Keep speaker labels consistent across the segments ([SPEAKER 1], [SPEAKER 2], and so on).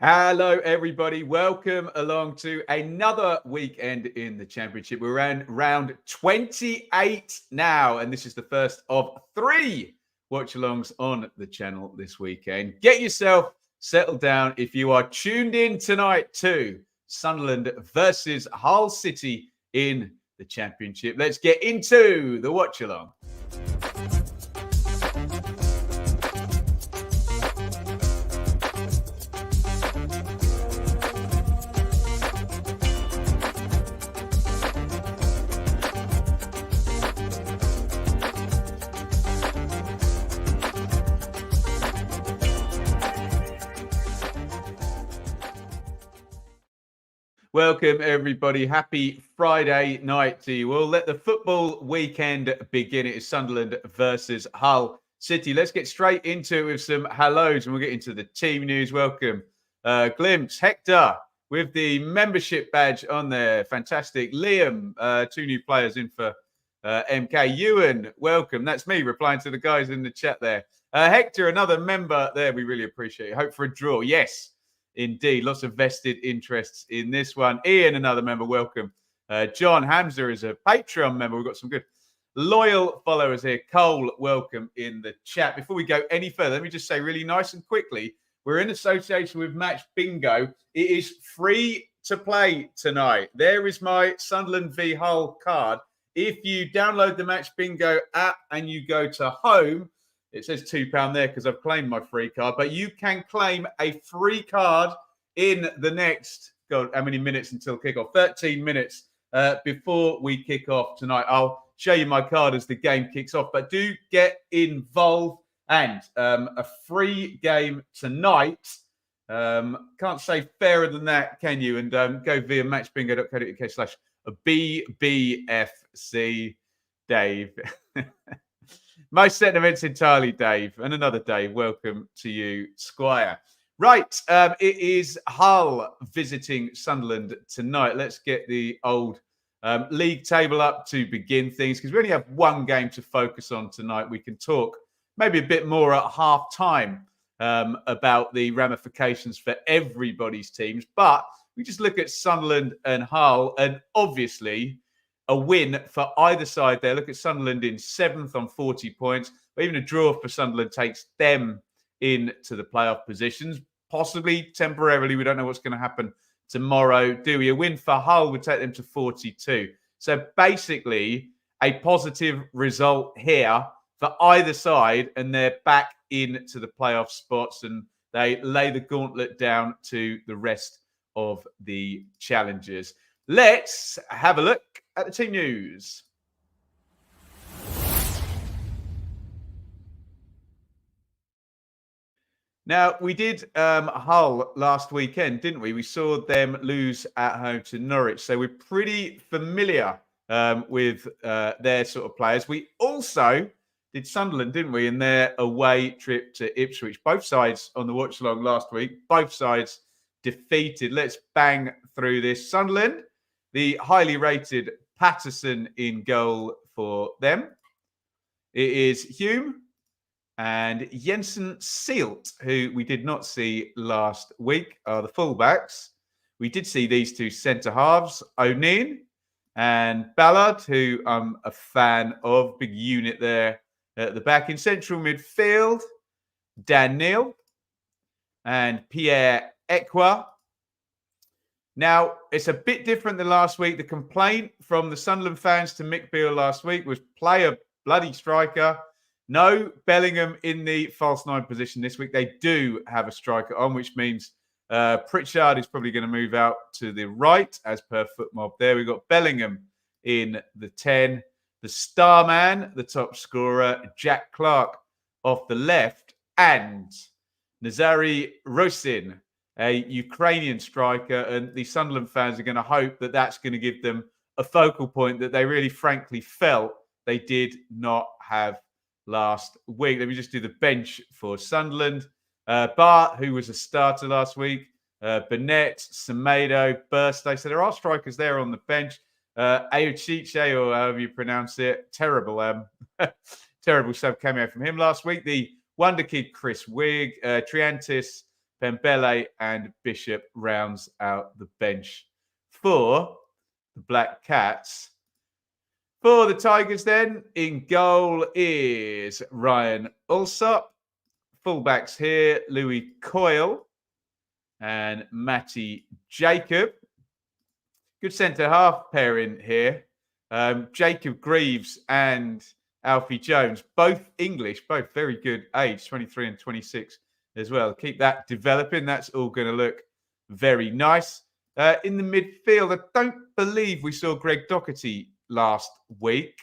[SPEAKER 1] Hello, everybody. Welcome along to another weekend in the Championship. We're in round 28 now, and this is the first of 3 watch-alongs on the channel this weekend. Get yourself settled down if you are tuned in tonight to Sunderland versus Hull City in the Championship. Let's get into the watch-along. Welcome, everybody. Happy Friday night to you all. Let the football weekend begin. It is Sunderland versus Hull City. Let's get straight into it with some hellos, and we'll get into the team news. Welcome, Glimpse, Hector, with the membership badge on there. Fantastic. Liam, 2 new players in for MK. Ewan, welcome. That's me replying to the guys in the chat there. Hector, another member there. We really appreciate it. Hope for a draw. Yes. Indeed, lots of vested interests in this one. Ian, another member, welcome. John Hamza is a Patreon member. We've got some good loyal followers here. Cole, welcome in the chat. Before we go any further, let me just say really nice and quickly, we're in association with Match Bingo. It is free to play tonight. There is my Sunderland v Hull card. If you download the Match Bingo app and you go to home, it says £2 there because I've claimed my free card, but you can claim a free card in the next, God, how many minutes until kickoff? 13 minutes before we kick off tonight. I'll show you my card as the game kicks off, but do get involved. And a free game tonight. Can't say fairer than that, can you? And go via matchbingo.co.uk/BBFC. Dave. Most sentiments entirely, Dave. And another Dave. Welcome to you, Squire. Right. It is Hull visiting Sunderland tonight. Let's get the old league table up to begin things, because we only have one game to focus on tonight. We can talk maybe a bit more at half time about the ramifications for everybody's teams. But we just look at Sunderland and Hull, and obviously a win for either side there. Look at Sunderland in 7th on 40 points. But even a draw for Sunderland takes them into the playoff positions, possibly temporarily. We don't know what's going to happen tomorrow, do we? A win for Hull would take them to 42. So basically, a positive result here for either side, and they're back into the playoff spots, and they lay the gauntlet down to the rest of the challengers. Let's have a look at the team news. Now, we did Hull last weekend, didn't we? We saw them lose at home to Norwich. So we're pretty familiar with their sort of players. We also did Sunderland, didn't we, in their away trip to Ipswich. Both sides on the watch-along last week. Both sides defeated. Let's bang through this. Sunderland, the highly rated Patterson in goal for them. It is Hume and Jensen Seelt, who we did not see last week, are the fullbacks. We did see these 2 centre-halves, O'Neill and Ballard, who I'm a fan of. Big unit there at the back. In central midfield, Dan Neil and Pierre Ekwa. Now, it's a bit different than last week. The complaint from the Sunderland fans to Mick Beale last week was play a bloody striker. No Bellingham in the false 9 position this week. They do have a striker on, which means Pritchard is probably going to move out to the right as per FootMob there. We've got Bellingham in the 10. The star man, the top scorer, Jack Clark off the left, and Nazari Rosin, a Ukrainian striker, and the Sunderland fans are going to hope that that's going to give them a focal point that they really frankly felt they did not have last week. Let me just do the bench for Sunderland. Bart, who was a starter last week, Burnett, Semedo, Burstay. So there are strikers there on the bench. Ayochiche, or however you pronounce it. Terrible, terrible sub cameo from him last week. The wonder kid Chris Wigg, Triantis Pembele and Bishop rounds out the bench for the Black Cats. For the Tigers then, in goal is Ryan Alsop. Fullbacks here, Louis Coyle and Matty Jacob. Good centre-half pairing here. Jacob Greaves and Alfie Jones, both English, both very good age, 23 and 26 as well. Keep that developing. That's all going to look very nice. In the midfield, I don't believe we saw Greg Doherty last week.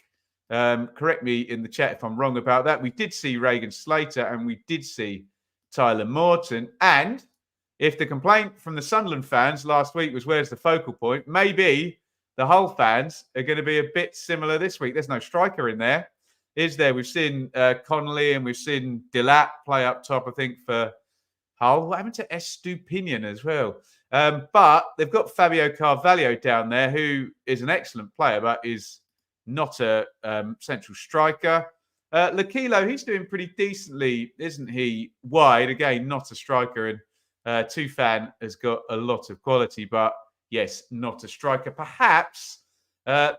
[SPEAKER 1] Correct me in the chat if I'm wrong about that. We did see Reagan Slater and we did see Tyler Morton. And if the complaint from the Sunderland fans last week was where's the focal point, maybe the Hull fans are going to be a bit similar this week. There's no striker in there, is there? We've seen Connolly and we've seen Dilat play up top, I think, for Hull. What happened to Estupinian as well? But they've got Fabio Carvalho down there, who is an excellent player, but is not a central striker. Lakilo, he's doing pretty decently, isn't he? Wide, again, not a striker. And Tufan has got a lot of quality, but yes, not a striker. Perhaps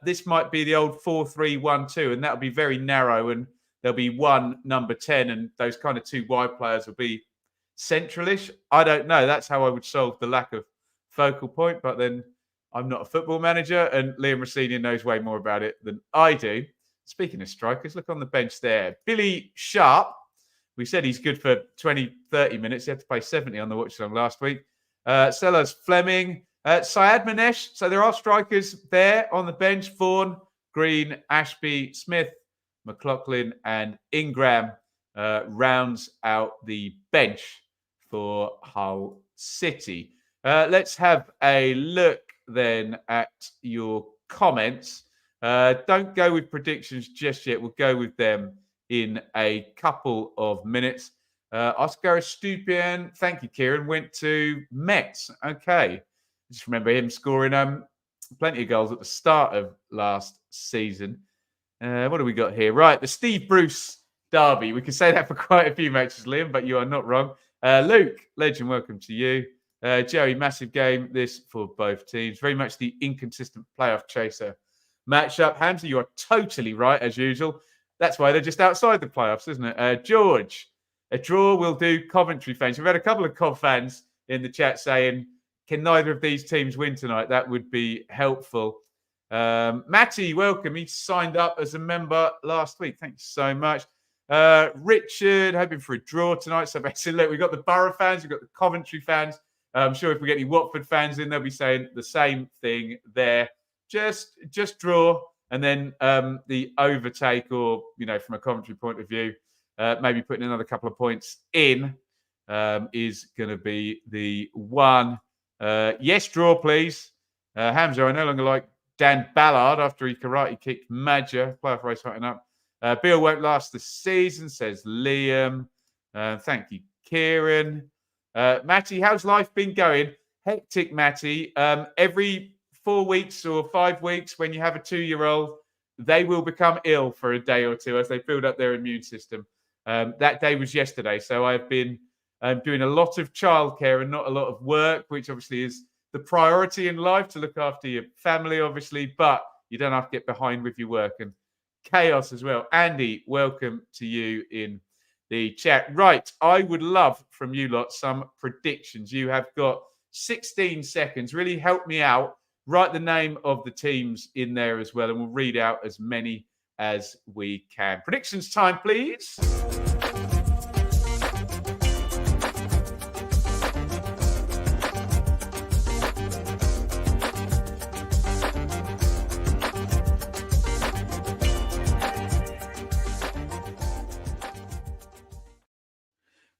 [SPEAKER 1] this might be the old 4-3-1-2, and that'll be very narrow, and there'll be one number 10, and those kind of two wide players will be centralish. I don't know. That's how I would solve the lack of focal point, but then I'm not a football manager, and Liam Rossini knows way more about it than I do. Speaking of strikers, look on the bench there. Billy Sharp. We said he's good for 20, 30 minutes. He had to play 70 on the watch along last week. Sellers Fleming. Syed Manesh. So there are strikers there on the bench. Vaughan, Green, Ashby, Smith, McLaughlin, and Ingram rounds out the bench for Hull City. Let's have a look then at your comments. Don't go with predictions just yet. We'll go with them in a couple of minutes. Oscar Stupian, thank you, Kieran, went to Metz. Okay. Just remember him scoring plenty of goals at the start of last season. What do we got here? Right, the Steve Bruce derby. We can say that for quite a few matches, Liam, but you are not wrong. Luke, legend, welcome to you. Jerry, massive game this for both teams. Very much the inconsistent playoff chaser matchup. Hamza, you are totally right, as usual. That's why they're just outside the playoffs, isn't it? George, a draw will do Coventry fans. We've had a couple of Cov fans in the chat saying, can neither of these teams win tonight? That would be helpful. Matty, welcome. He signed up as a member last week. Thanks so much. Richard, hoping for a draw tonight. So basically, look, we've got the Borough fans, we've got the Coventry fans. I'm sure if we get any Watford fans in, they'll be saying the same thing there. Just draw, and then the overtake, or, you know, from a Coventry point of view, maybe putting another couple of points in is going to be the one. Yes, draw, please. Hamza, I no longer like Dan Ballard after he karate kicked Madger. Playoff race fighting up. Beale won't last the season, says Liam. Thank you, Kieran. Matty, how's life been going? Hectic, Matty. Every 4 weeks or 5 weeks, when you have a 2-year-old, they will become ill for a day or two as they build up their immune system. That day was yesterday, so I've been doing a lot of childcare and not a lot of work, which obviously is the priority in life, to look after your family, obviously, but you don't have to get behind with your work, and chaos as well. Andy, welcome to you in the chat. Right, I would love from you lot some predictions. You have got 16 seconds. Really help me out. Write the name of the teams in there as well, and we'll read out as many as we can. Predictions time, please.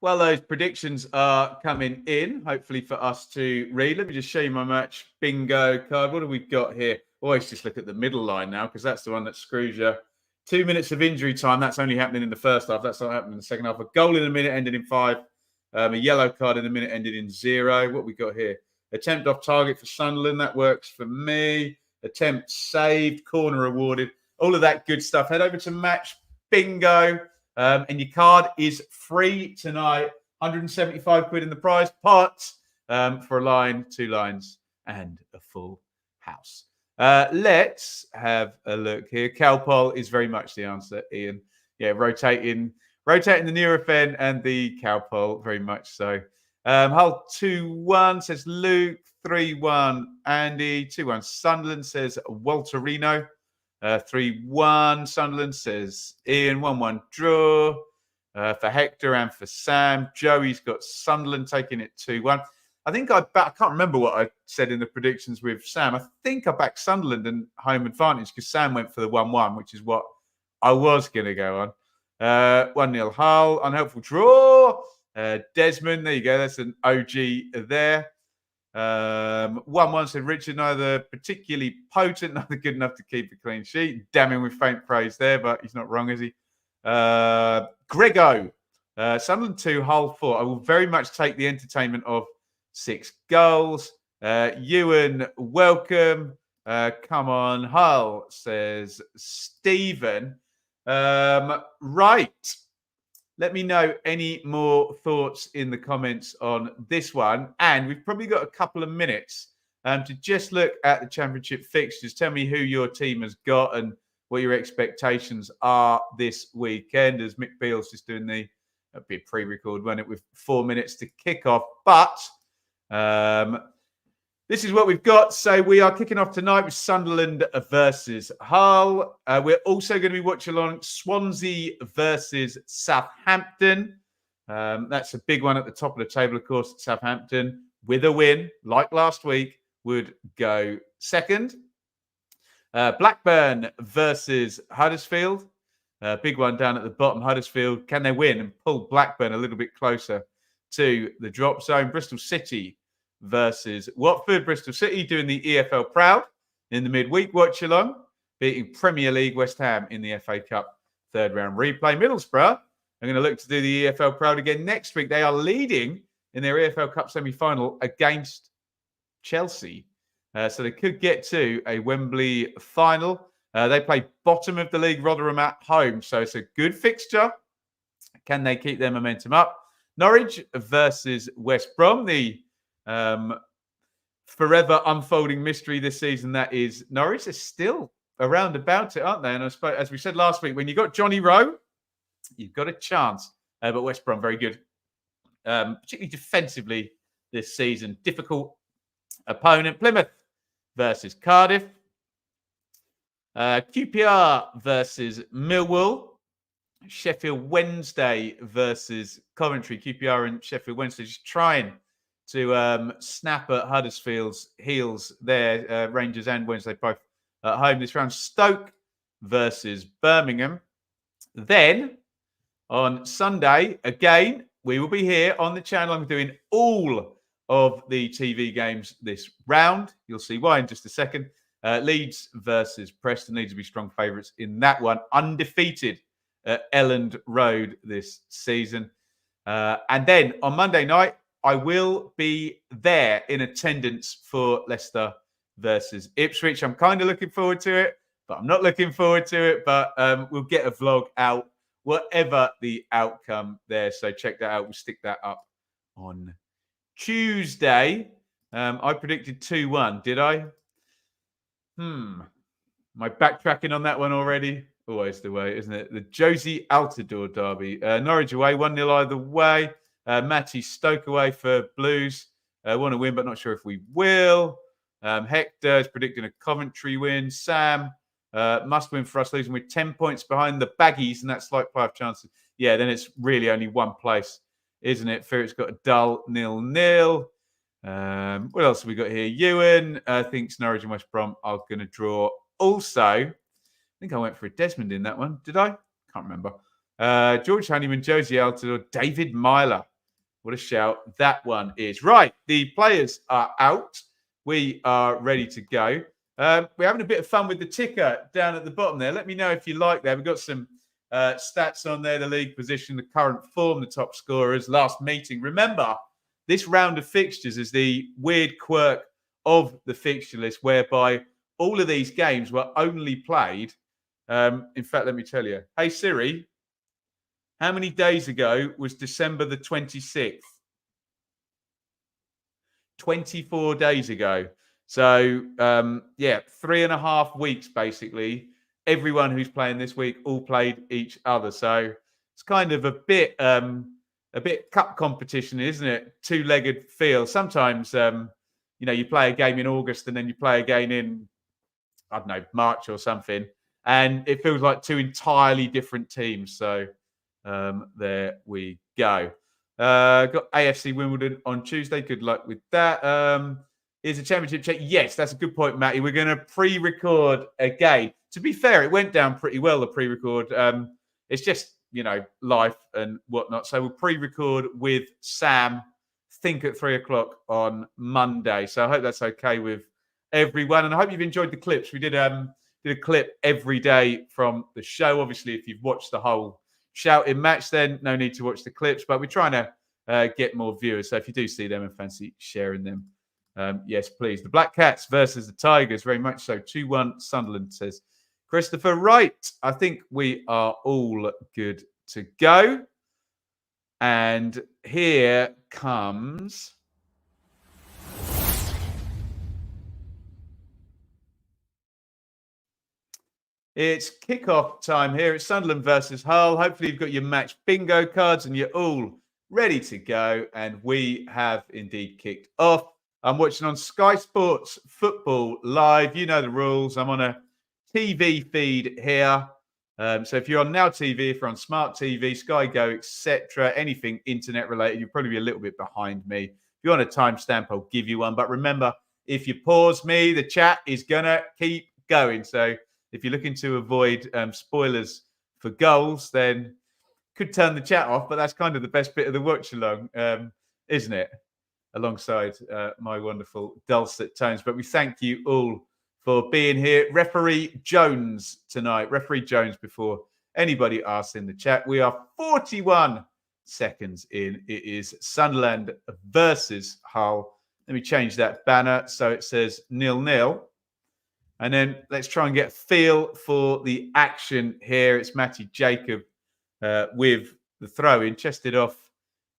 [SPEAKER 1] Well, those predictions are coming in, hopefully for us to read. Let me just show you my match bingo card. What have we got here? Always just look at the middle line now, because that's the one that screws you. 2 minutes of injury time. That's only happening in the first half. That's not happening in the second half. A goal in a minute ended in 5. A yellow card in a minute ended in 0. What we got here? Attempt off target for Sunderland. That works for me. Attempt saved. Corner awarded. All of that good stuff. Head over to match bingo. And your card is free tonight £175 in the prize pot for a line, 2 lines, and a full house. Let's have a look here. CARVALHO is very much the answer, Ian. Yeah, rotating the Nurofen and the CARVALHO, very much so. Hull 2-1 says Luke. 3-1 Andy. 2-1 Sunderland says Walterino. 3-1 Sunderland says Ian. 1-1 draw for Hector and for Sam. Joey's got Sunderland taking it 2-1. I think I can't remember what I said in the predictions with Sam. I think I backed Sunderland and home advantage because Sam went for the 1-1, which is what I was going to go on. 1-0 Hull. Unhelpful draw. Desmond, there you go. That's an OG there. 1-1 said Richard, neither particularly potent, neither good enough to keep a clean sheet. Damn him with faint praise there, but he's not wrong, is he? Grego. Sunderland 2, Hull 4. I will very much take the entertainment of 6 goals. Ewan, welcome. Come on, Hull, says Stephen. Right. Let me know any more thoughts in the comments on this one. And we've probably got a couple of minutes to just look at the Championship fixtures. Tell me who your team has got and what your expectations are this weekend, as Mick Beale's just doing a bit pre-record, won't it, with 4 minutes to kick off. But this is what we've got. So we are kicking off tonight with Sunderland versus Hull. We're also going to be watching along Swansea versus Southampton. That's a big one at the top of the table, of course. Southampton, with a win, like last week, would go second. Blackburn versus Huddersfield. Big one down at the bottom. Huddersfield, can they win and pull Blackburn a little bit closer to the drop zone? Bristol City versus Watford. Bristol City doing the EFL proud in the midweek watch along, beating Premier League West Ham in the FA Cup third round replay. Middlesbrough are going to look to do the EFL proud again next week. They are leading in their EFL Cup semi-final against Chelsea. So they could get to a Wembley final. They play bottom of the league, Rotherham at home. So it's a good fixture. Can they keep their momentum up? Norwich versus West Brom. The forever unfolding mystery this season, that is Norwich. They're still around about it, aren't they? And I suppose, as we said last week, when you got Johnny Rowe, you've got a chance. But West Brom, very good, particularly defensively this season. Difficult opponent. Plymouth versus Cardiff. QPR versus Millwall. Sheffield Wednesday versus Coventry. QPR and Sheffield Wednesday just trying to snap at Huddersfield's heels there. Rangers and Wednesday both at home this round. Stoke versus Birmingham. Then on Sunday, again, we will be here on the channel. I'm doing all of the TV games this round. You'll see why in just a second. Leeds versus Preston. Leeds will be strong favourites in that one. Undefeated at Elland Road this season. And then on Monday night, I will be there in attendance for Leicester versus Ipswich. I'm kind of looking forward to it, but I'm not looking forward to it. But we'll get a vlog out, whatever the outcome there. So check that out. We'll stick that up on Tuesday. I predicted 2-1, did I? Am I backtracking on that one already? Always the way, isn't it? The Josie Altidore derby. Norwich away, 1-0 either way. Matty Stoke away for Blues. Want to win, but not sure if we will. Hector is predicting a Coventry win. Sam must win for us, losing with 10 points behind the Baggies, and that's like 5 chances. Yeah, then it's really only one place, isn't it? Ferret's got a dull 0-0. What else have we got here? Ewan thinks Norwich and West Brom are going to draw. Also, I think I went for a Desmond in that one. Did I? Can't remember. George Honeyman, Josie Altidore, David Myler. What a shout that one is. Right, the players are out. We are ready to go. We're having a bit of fun with the ticker down at the bottom there. Let me know if you like that. We've got some stats on there, the league position, the current form, the top scorers, last meeting. Remember, this round of fixtures is the weird quirk of the fixture list, whereby all of these games were only played. In fact, let me tell you. Hey, Siri, How many days ago was December the 26th? 24 days ago. So, 3.5 weeks, basically. Everyone who's playing this week all played each other. So it's kind of a bit cup competition, isn't it? Two-legged feel. Sometimes, you play a game in August and then you play again in, I don't know, March or something. And it feels like two entirely different teams. So there we go. Got AFC Wimbledon on Tuesday. Good luck with that. Is a championship check? Yes, that's a good point, Matty. We're going to pre-record again. To be fair, it went down pretty well, the pre-record. It's just, life and whatnot. So we'll pre-record with Sam, think at 3:00 on Monday. So I hope that's okay with everyone. And I hope you've enjoyed the clips. We did a clip every day from the show. Obviously, if you've watched the whole shouting match, then no need to watch the clips. But we're trying to get more viewers. So if you do see them and fancy sharing them, yes, please. The Black Cats versus the Tigers, very much so. 2-1 Sunderland, says Christopher. Right. I think we are all good to go. And here comes... It's kickoff time here. It's Sunderland versus Hull. Hopefully, you've got your match bingo cards and you're all ready to go. And we have indeed kicked off. I'm watching on Sky Sports Football Live. You know the rules. I'm on a TV feed here. So if you're on Now TV, if you're on Smart TV, Sky Go, etc., anything internet related, you'll probably be a little bit behind me. If you want a timestamp, I'll give you one. But remember, if you pause me, the chat is going to keep going. So if you're looking to avoid spoilers for goals, then could turn the chat off. But that's kind of the best bit of the watch along, isn't it? Alongside my wonderful dulcet tones. But we thank you all for being here. Referee Jones tonight. Referee Jones before anybody asks in the chat. We are 41 seconds in. It is Sunderland versus Hull. Let me change that banner so it says 0-0. And then let's try and get a feel for the action here. It's Matty Jacob with the throw-in. Chested off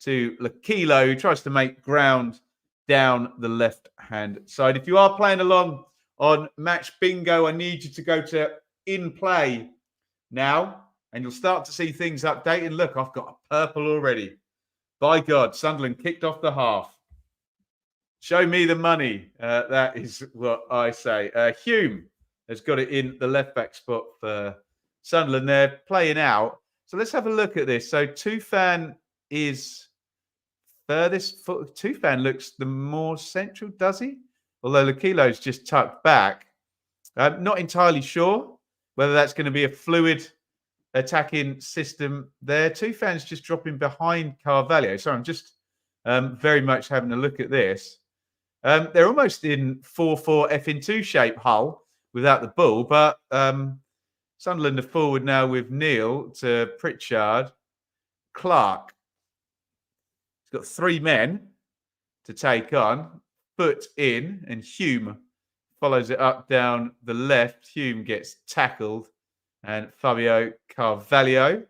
[SPEAKER 1] to Lakilo, who tries to make ground down the left-hand side. If you are playing along on Match Bingo, I need you to go to In Play now, and you'll start to see things updating. Look, I've got a purple already. By God, Sunderland kicked off the half. Show me the money. That is what I say. Hume has got it in the left-back spot for Sunderland. They're playing out. So let's have a look at this. So Tufan is furthest. Tufan looks the more central, does he? Although Lakilo's just tucked back. I'm not entirely sure whether that's going to be a fluid attacking system there. Tufan's just dropping behind Carvalho. So I'm just very much having a look at this. They're almost in 4-4-2 shape, Hull, without the ball. But Sunderland are forward now with Neil to Pritchard. Clark. He's got three men to take on. Foot in, and Hume follows it up down the left. Hume gets tackled, and Fabio Carvalho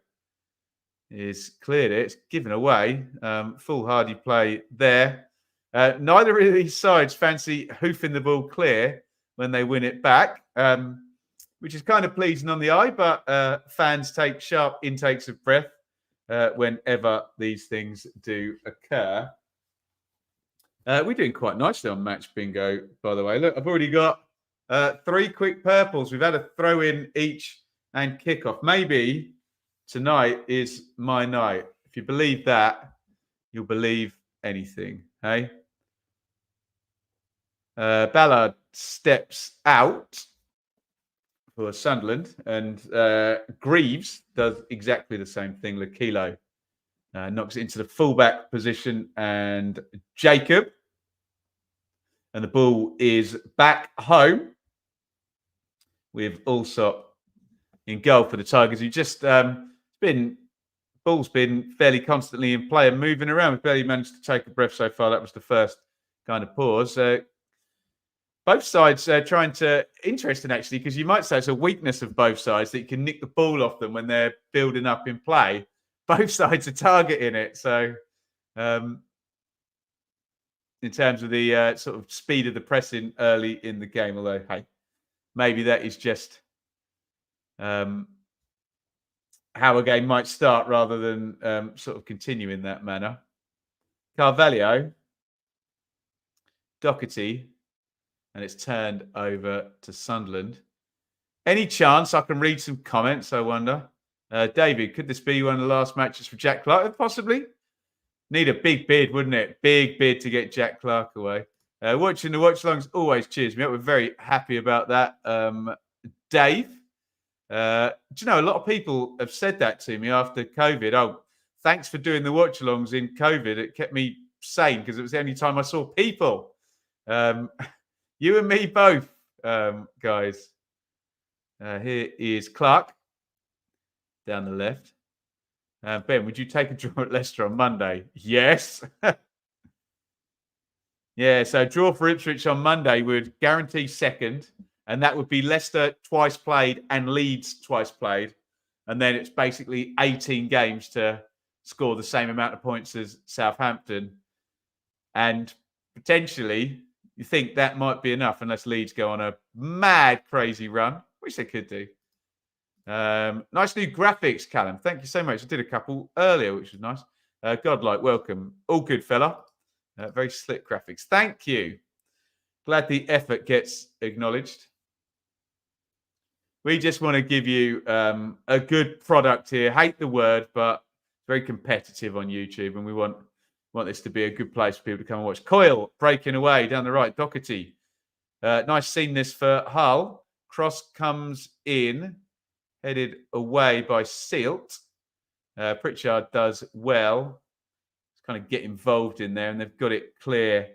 [SPEAKER 1] is cleared it. It's given away. Foolhardy play there. Neither of these sides fancy hoofing the ball clear when they win it back, which is kind of pleasing on the eye, but fans take sharp intakes of breath whenever these things do occur. We're doing quite nicely on Match Bingo, by the way. Look, I've already got 3 quick purples. We've had a throw in each and kickoff. Maybe tonight is my night. If you believe that, you'll believe anything. Hey? Ballard steps out for Sunderland, and Greaves does exactly the same thing. Lakilo knocks it into the fullback position, and Jacob. And the ball is back home with Allsop in goal for the Tigers, who just ball's been fairly constantly in play and moving around. We've barely managed to take a breath so far. That was the first kind of pause. Both sides trying to, interesting actually, because you might say it's a weakness of both sides that you can nick the ball off them when they're building up in play. both sides are targeting it. So in terms of the sort of speed of the pressing early in the game, although, hey, maybe that is just how a game might start rather than sort of continue in that manner. Carvalho, Doherty, and it's turned over to Sunderland. Any chance I can read some comments, I wonder? David, could this be one of the last matches for Jack Clark? Possibly. Need a big bid, wouldn't it? Big bid to get Jack Clark away. Watching the watch-alongs always cheers me up. We're very happy about that. Dave, do you know, a lot of people have said that to me after COVID. Oh, thanks for doing the watch-alongs in COVID. It kept me sane because it was the only time I saw people. You and me both, guys. Here is Clark down the left. Ben, would you take a draw at Leicester on Monday? Yes. Yeah, so draw for Ipswich on Monday would guarantee second, and that would be Leicester twice played and Leeds twice played. And then it's basically 18 games to score the same amount of points as Southampton. And potentially, you think that might be enough unless Leeds go on a mad, crazy run, which they could do. Nice new graphics, Callum. Thank you so much. I did a couple earlier, which was nice. Godlike, welcome. All good, fella. Very slick graphics. Thank you. Glad the effort gets acknowledged. We just want to give you a good product here. Hate the word, but very competitive on YouTube, and we want this to be a good place for people to come and watch. Coyle breaking away down the right. Doherty. Nice seeing this for Hull. Cross comes in. Headed away by Sealt. Pritchard does well. Just kind of get involved in there, and they've got it clear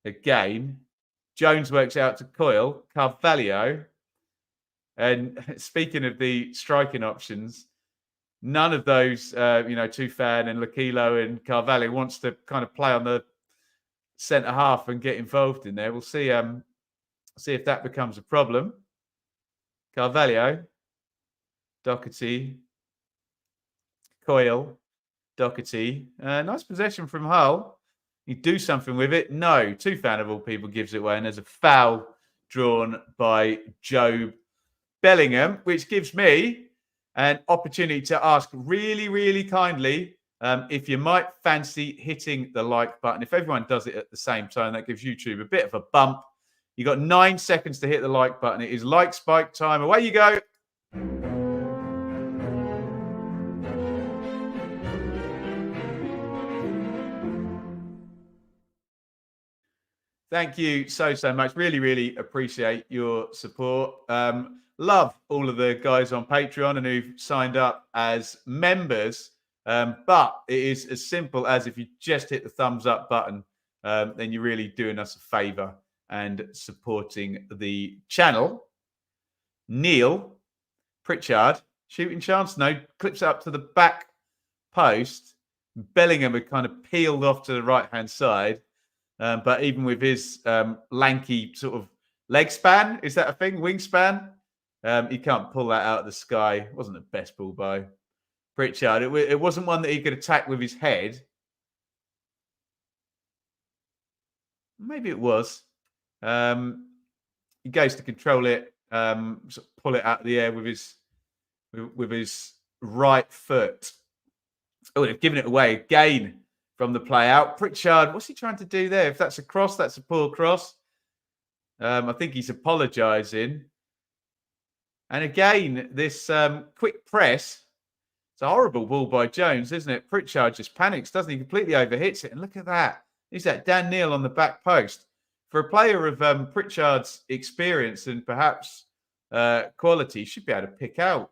[SPEAKER 1] again. Jones works out to Coyle. Carvalho. And speaking of the striking options, none of those, Tufan and Lakilo and Carvalho wants to kind of play on the centre half and get involved in there. We'll see if that becomes a problem. Carvalho. Doherty, Coyle, Doherty. Nice possession from Hull. You do something with it. No, Tufan of all people gives it away, and there's a foul drawn by Jobe Bellingham, which gives me an opportunity to ask really, really kindly if you might fancy hitting the like button. If everyone does it at the same time, that gives YouTube a bit of a bump. You got 9 seconds to hit the like button. It is like spike time. Away you go. Thank you so much. Really, really appreciate your support. Love all of the guys on Patreon and who've signed up as members. But it is as simple as if you just hit the thumbs up button, then you're really doing us a favor and supporting the channel. Neil Pritchard, shooting chance. No, clips up to the back post. Bellingham had kind of peeled off to the right-hand side. But even with his lanky sort of leg span, is that a thing? Wingspan? He can't pull that out of the sky. It wasn't the best ball by Pritchard. It wasn't one that he could attack with his head. Maybe it was. He goes to control it, sort of pull it out of the air with his right foot. Oh, they've given it away again. From the play out. Pritchard, what's he trying to do there? If that's a cross, that's a poor cross. I think he's apologising. And again, this quick press. It's a horrible ball by Jones, isn't it? Pritchard just panics, doesn't he? Completely overhits it. And look at that. Is that Dan Neil on the back post? For a player of Pritchard's experience and perhaps quality, should be able to pick out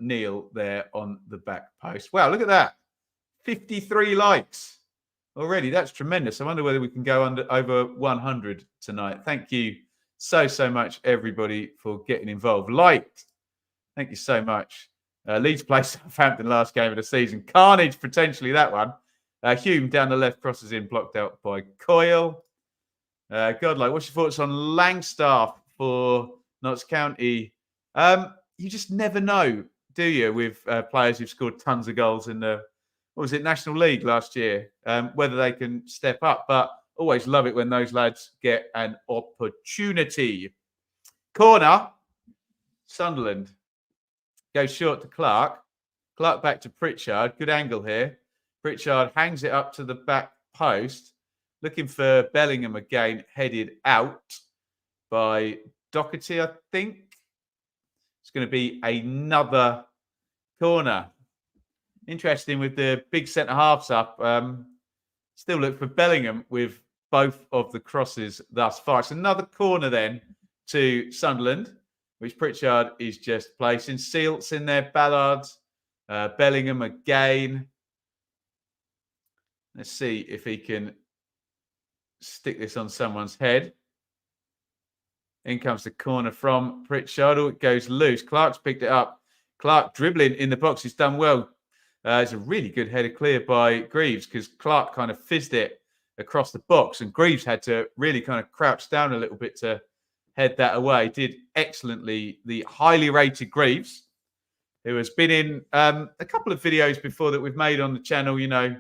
[SPEAKER 1] Neil there on the back post. Wow, look at that. 53 likes already. That's tremendous. I wonder whether we can go over 100 tonight. Thank you so much, everybody, for getting involved. Liked. Thank you so much. Leeds play Southampton last game of the season. Carnage, potentially, that one. Hume down the left, crosses in, blocked out by Coyle. Godlike, what's your thoughts on Langstaff for Notts County? You just never know do you, with players who've scored tons of goals in the, what was it, National League last year? Whether they can step up, but always love it when those lads get an opportunity. Corner, Sunderland. Goes short to Clark. Clark back to Pritchard. Good angle here. Pritchard hangs it up to the back post. Looking for Bellingham again, headed out by Doherty, I think. It's going to be another corner. Interesting with the big centre-halves up. Still look for Bellingham with both of the crosses thus far. It's another corner then to Sunderland, which Pritchard is just placing. Sealt's in there, Ballard, Bellingham again. Let's see if he can stick this on someone's head. In comes the corner from Pritchard. Oh, it goes loose. Clark's picked it up. Clark dribbling in the box. He's done well. It's a really good header clear by Greaves because Clark kind of fizzed it across the box and Greaves had to really kind of crouch down a little bit to head that away. Did excellently. The highly rated Greaves, who has been in a couple of videos before that we've made on the channel, you know,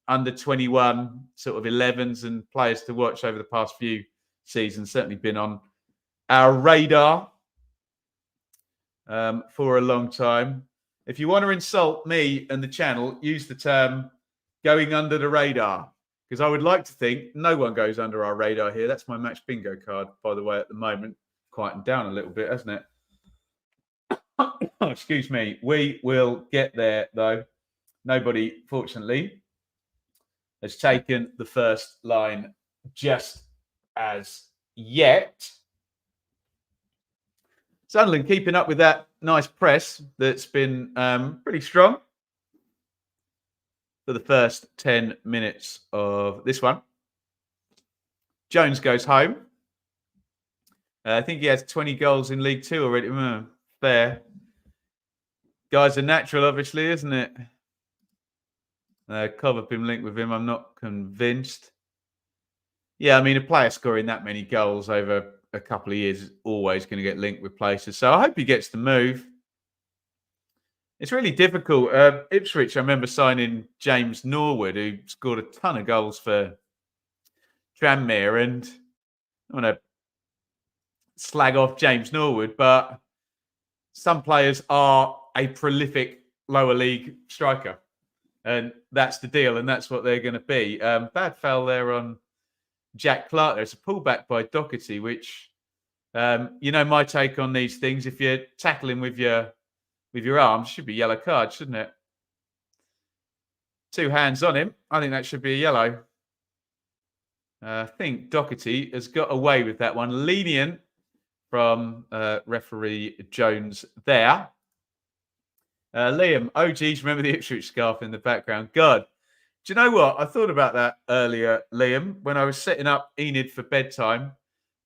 [SPEAKER 1] under 21 sort of 11s and players to watch over the past few seasons. Certainly been on our radar for a long time. If you want to insult me and the channel, use the term going under the radar, because I would like to think no one goes under our radar here. That's my match bingo card, by the way, at the moment. Quietened down a little bit, hasn't it? Excuse me. We will get there, though. Nobody, fortunately, has taken the first line just as yet. Sunderland keeping up with that nice press that's been pretty strong for the first 10 minutes of this one. Jones goes home. I think he has 20 goals in League Two already. Fair. Guy's a natural, obviously, isn't it? Cov have been linked with him. I'm not convinced. Yeah, I mean, a player scoring that many goals over a couple of years is always going to get linked with places. So I hope he gets the move. It's really difficult. Ipswich, I remember signing James Norwood, who scored a ton of goals for Tranmere. And I want to slag off James Norwood, but some players are a prolific lower league striker. And that's the deal, and that's what they're going to be. Bad foul there on Jack Clark. There's a pullback by Doherty, which, you know, my take on these things, if you're tackling with your arms, should be yellow card, shouldn't it? 2 hands on him. I think that should be a yellow. I think Doherty has got away with that one. Lenient from referee Jones there. Liam, oh geez, remember the Ipswich scarf in the background? God, do you know what? I thought about that earlier, Liam, when I was setting up Enid for bedtime.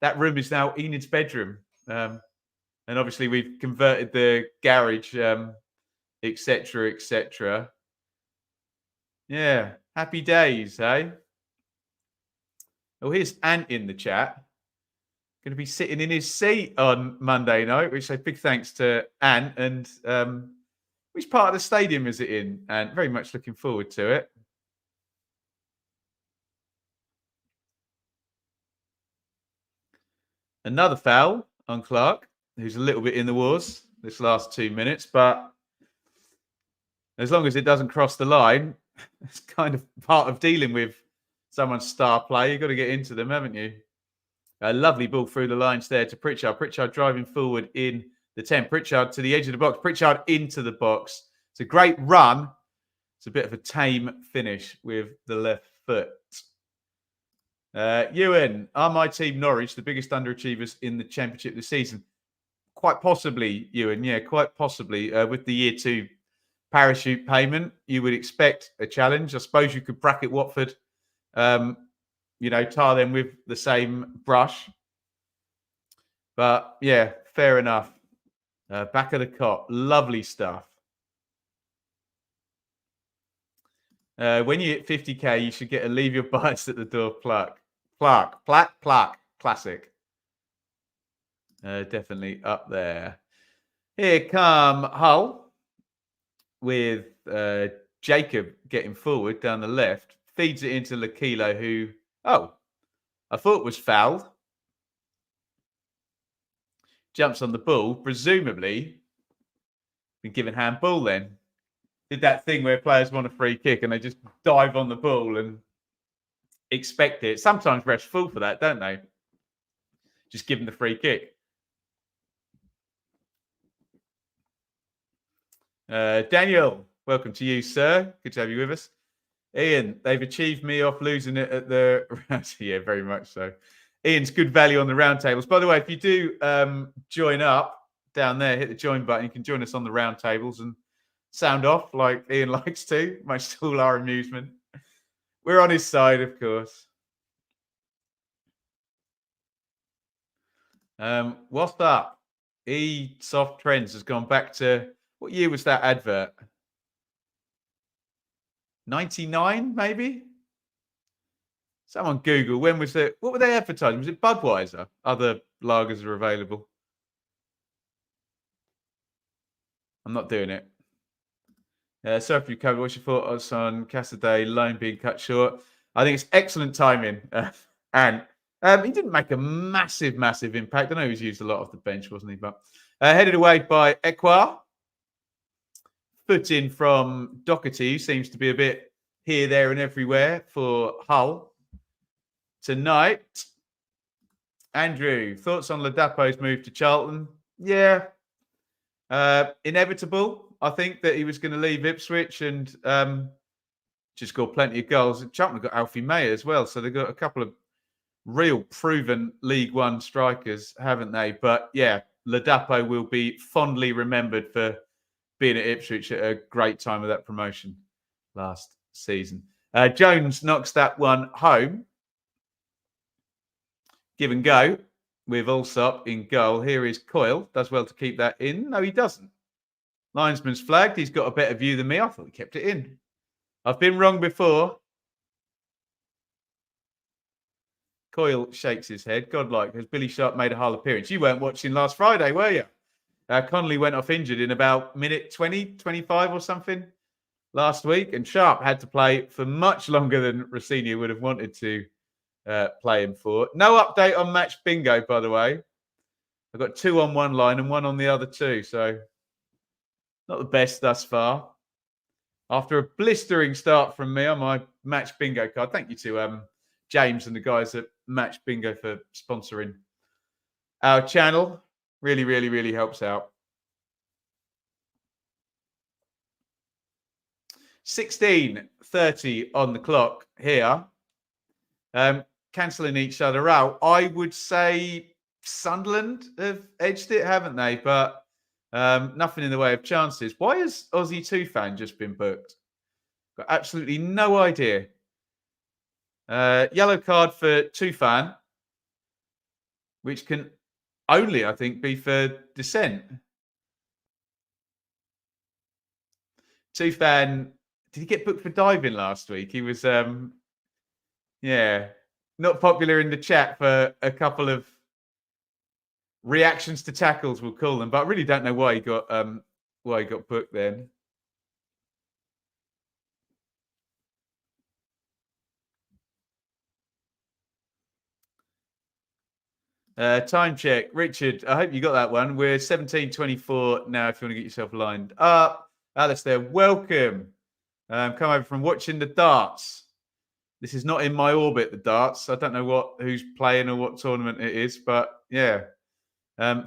[SPEAKER 1] That room is now Enid's bedroom. And obviously we've converted the garage, etc., etc. Yeah, happy days, eh? Oh, here's Ant in the chat. Going to be sitting in his seat on Monday night, which a big thanks to Ant. And which part of the stadium is it in? And very much looking forward to it. Another foul on Clark, who's a little bit in the wars this last 2 minutes. But as long as it doesn't cross the line, it's kind of part of dealing with someone's star play. You've got to get into them, haven't you? A lovely ball through the lines there to Pritchard. Pritchard driving forward in the 10. Pritchard to the edge of the box. Pritchard into the box. It's a great run. It's a bit of a tame finish with the left foot. Ewan, are my team Norwich the biggest underachievers in the Championship this season? Quite possibly, Ewan. Yeah, quite possibly. With the Year 2 parachute payment, you would expect a challenge. I suppose you could bracket Watford, you know, tar them with the same brush. But, yeah, fair enough. Back of the cot. Lovely stuff. When you hit 50k, you should get a leave your bites at the door plaque. Plaque. Classic. Definitely up there. Here come Hull with Jacob getting forward down the left. Feeds it into Lakilo, who, I thought was fouled. Jumps on the ball, presumably been given handball then. Did that thing where players want a free kick and they just dive on the ball and expect it. Sometimes refs fall for that, don't they? Just give them the free kick. Daniel, welcome to you, sir. Good to have you with us. Ian, they've achieved me off losing it at the... yeah, very much so. Ian's good value on the roundtables. By the way, if you do join up down there, hit the join button. You can join us on the roundtables and sound off like Ian likes to, much to all our amusement. We're on his side, of course. What's up? Soft Trends has gone back to... What year was that advert? 99, maybe? Someone Google, when was it? What were they advertising? Was it Budweiser? Other lagers are available. I'm not doing it. So if you covered, what's your thoughts on Cassidy loan being cut short? I think it's excellent timing. And he didn't make a massive impact. I know he was used a lot off the bench, wasn't he? But headed away by Ekwar. Put in from Doherty, who seems to be a bit here, there, and everywhere for Hull tonight. Andrew, thoughts on Ladapo's move to Charlton? Yeah. Inevitable. I think that he was going to leave Ipswich and just scored plenty of goals. Charlton got Alfie May as well, so they've got a couple of real proven League One strikers, haven't they? But yeah, Ladapo will be fondly remembered for being at Ipswich at a great time of that promotion last season. Jones knocks that one home. Give and go with Allsop in goal. Here is Coyle. Does well to keep that in. No, he doesn't. Linesman's flagged. He's got a better view than me. I thought he kept it in. I've been wrong before. Coyle shakes his head. Godlike. Has Billy Sharp made a Hull appearance? You weren't watching last Friday, were you? Connolly went off injured in about minute 20, 25 or something last week. And Sharp had to play for much longer than Rossini would have wanted to play him for. No update on match bingo, by the way. I've got 2 on one line and 1 on the other 2. So not the best thus far. After a blistering start from me on my match bingo card. Thank you to James and the guys at Match Bingo for sponsoring our channel. Really helps out. 16:30 on the clock here. Cancelling each other out. I would say Sunderland have edged it, haven't they? But nothing in the way of chances. Why has Aussie 2 fan just been booked? Got absolutely no idea. Yellow card for 2 fan, which can only, I think, be for dissent. 2 fan, did he get booked for diving last week? He was, not popular in the chat for a couple of reactions to tackles, we'll call them. But I really don't know why he got booked then. Time check. Richard, I hope you got that one. We're 17:24 now if you want to get yourself lined up. Alistair, welcome. Come over from watching the darts. This is not in my orbit, the darts. I don't know who's playing or what tournament it is, but yeah.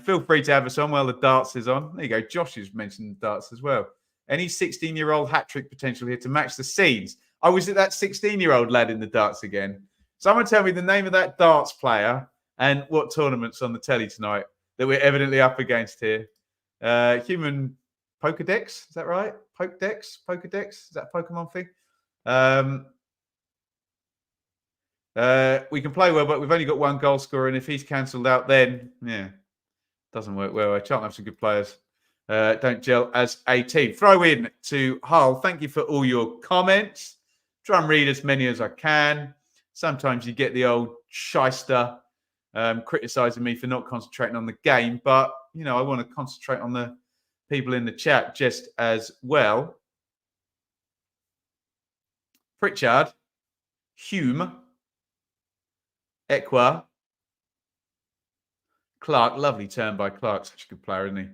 [SPEAKER 1] Feel free to have us on while the darts is on. There you go. Josh has mentioned the darts as well. Any 16-year-old hat-trick potential here to match the scenes. I was at that 16-year-old lad in the darts again. Someone tell me the name of that darts player and what tournament's on the telly tonight that we're evidently up against here. Human Pokedex, is that right? Pokedex? Is that a Pokemon thing? We can play well, but we've only got 1 goal scorer, and if he's cancelled out, then, doesn't work well. Charlton have some good players. Don't gel as a team. Throw in to Hull. Thank you for all your comments. Try and read as many as I can. Sometimes you get the old shyster criticising me for not concentrating on the game, but I want to concentrate on the people in the chat just as well. Pritchard, Hume, Equa, Clark. Lovely turn by Clark. Such a good player, isn't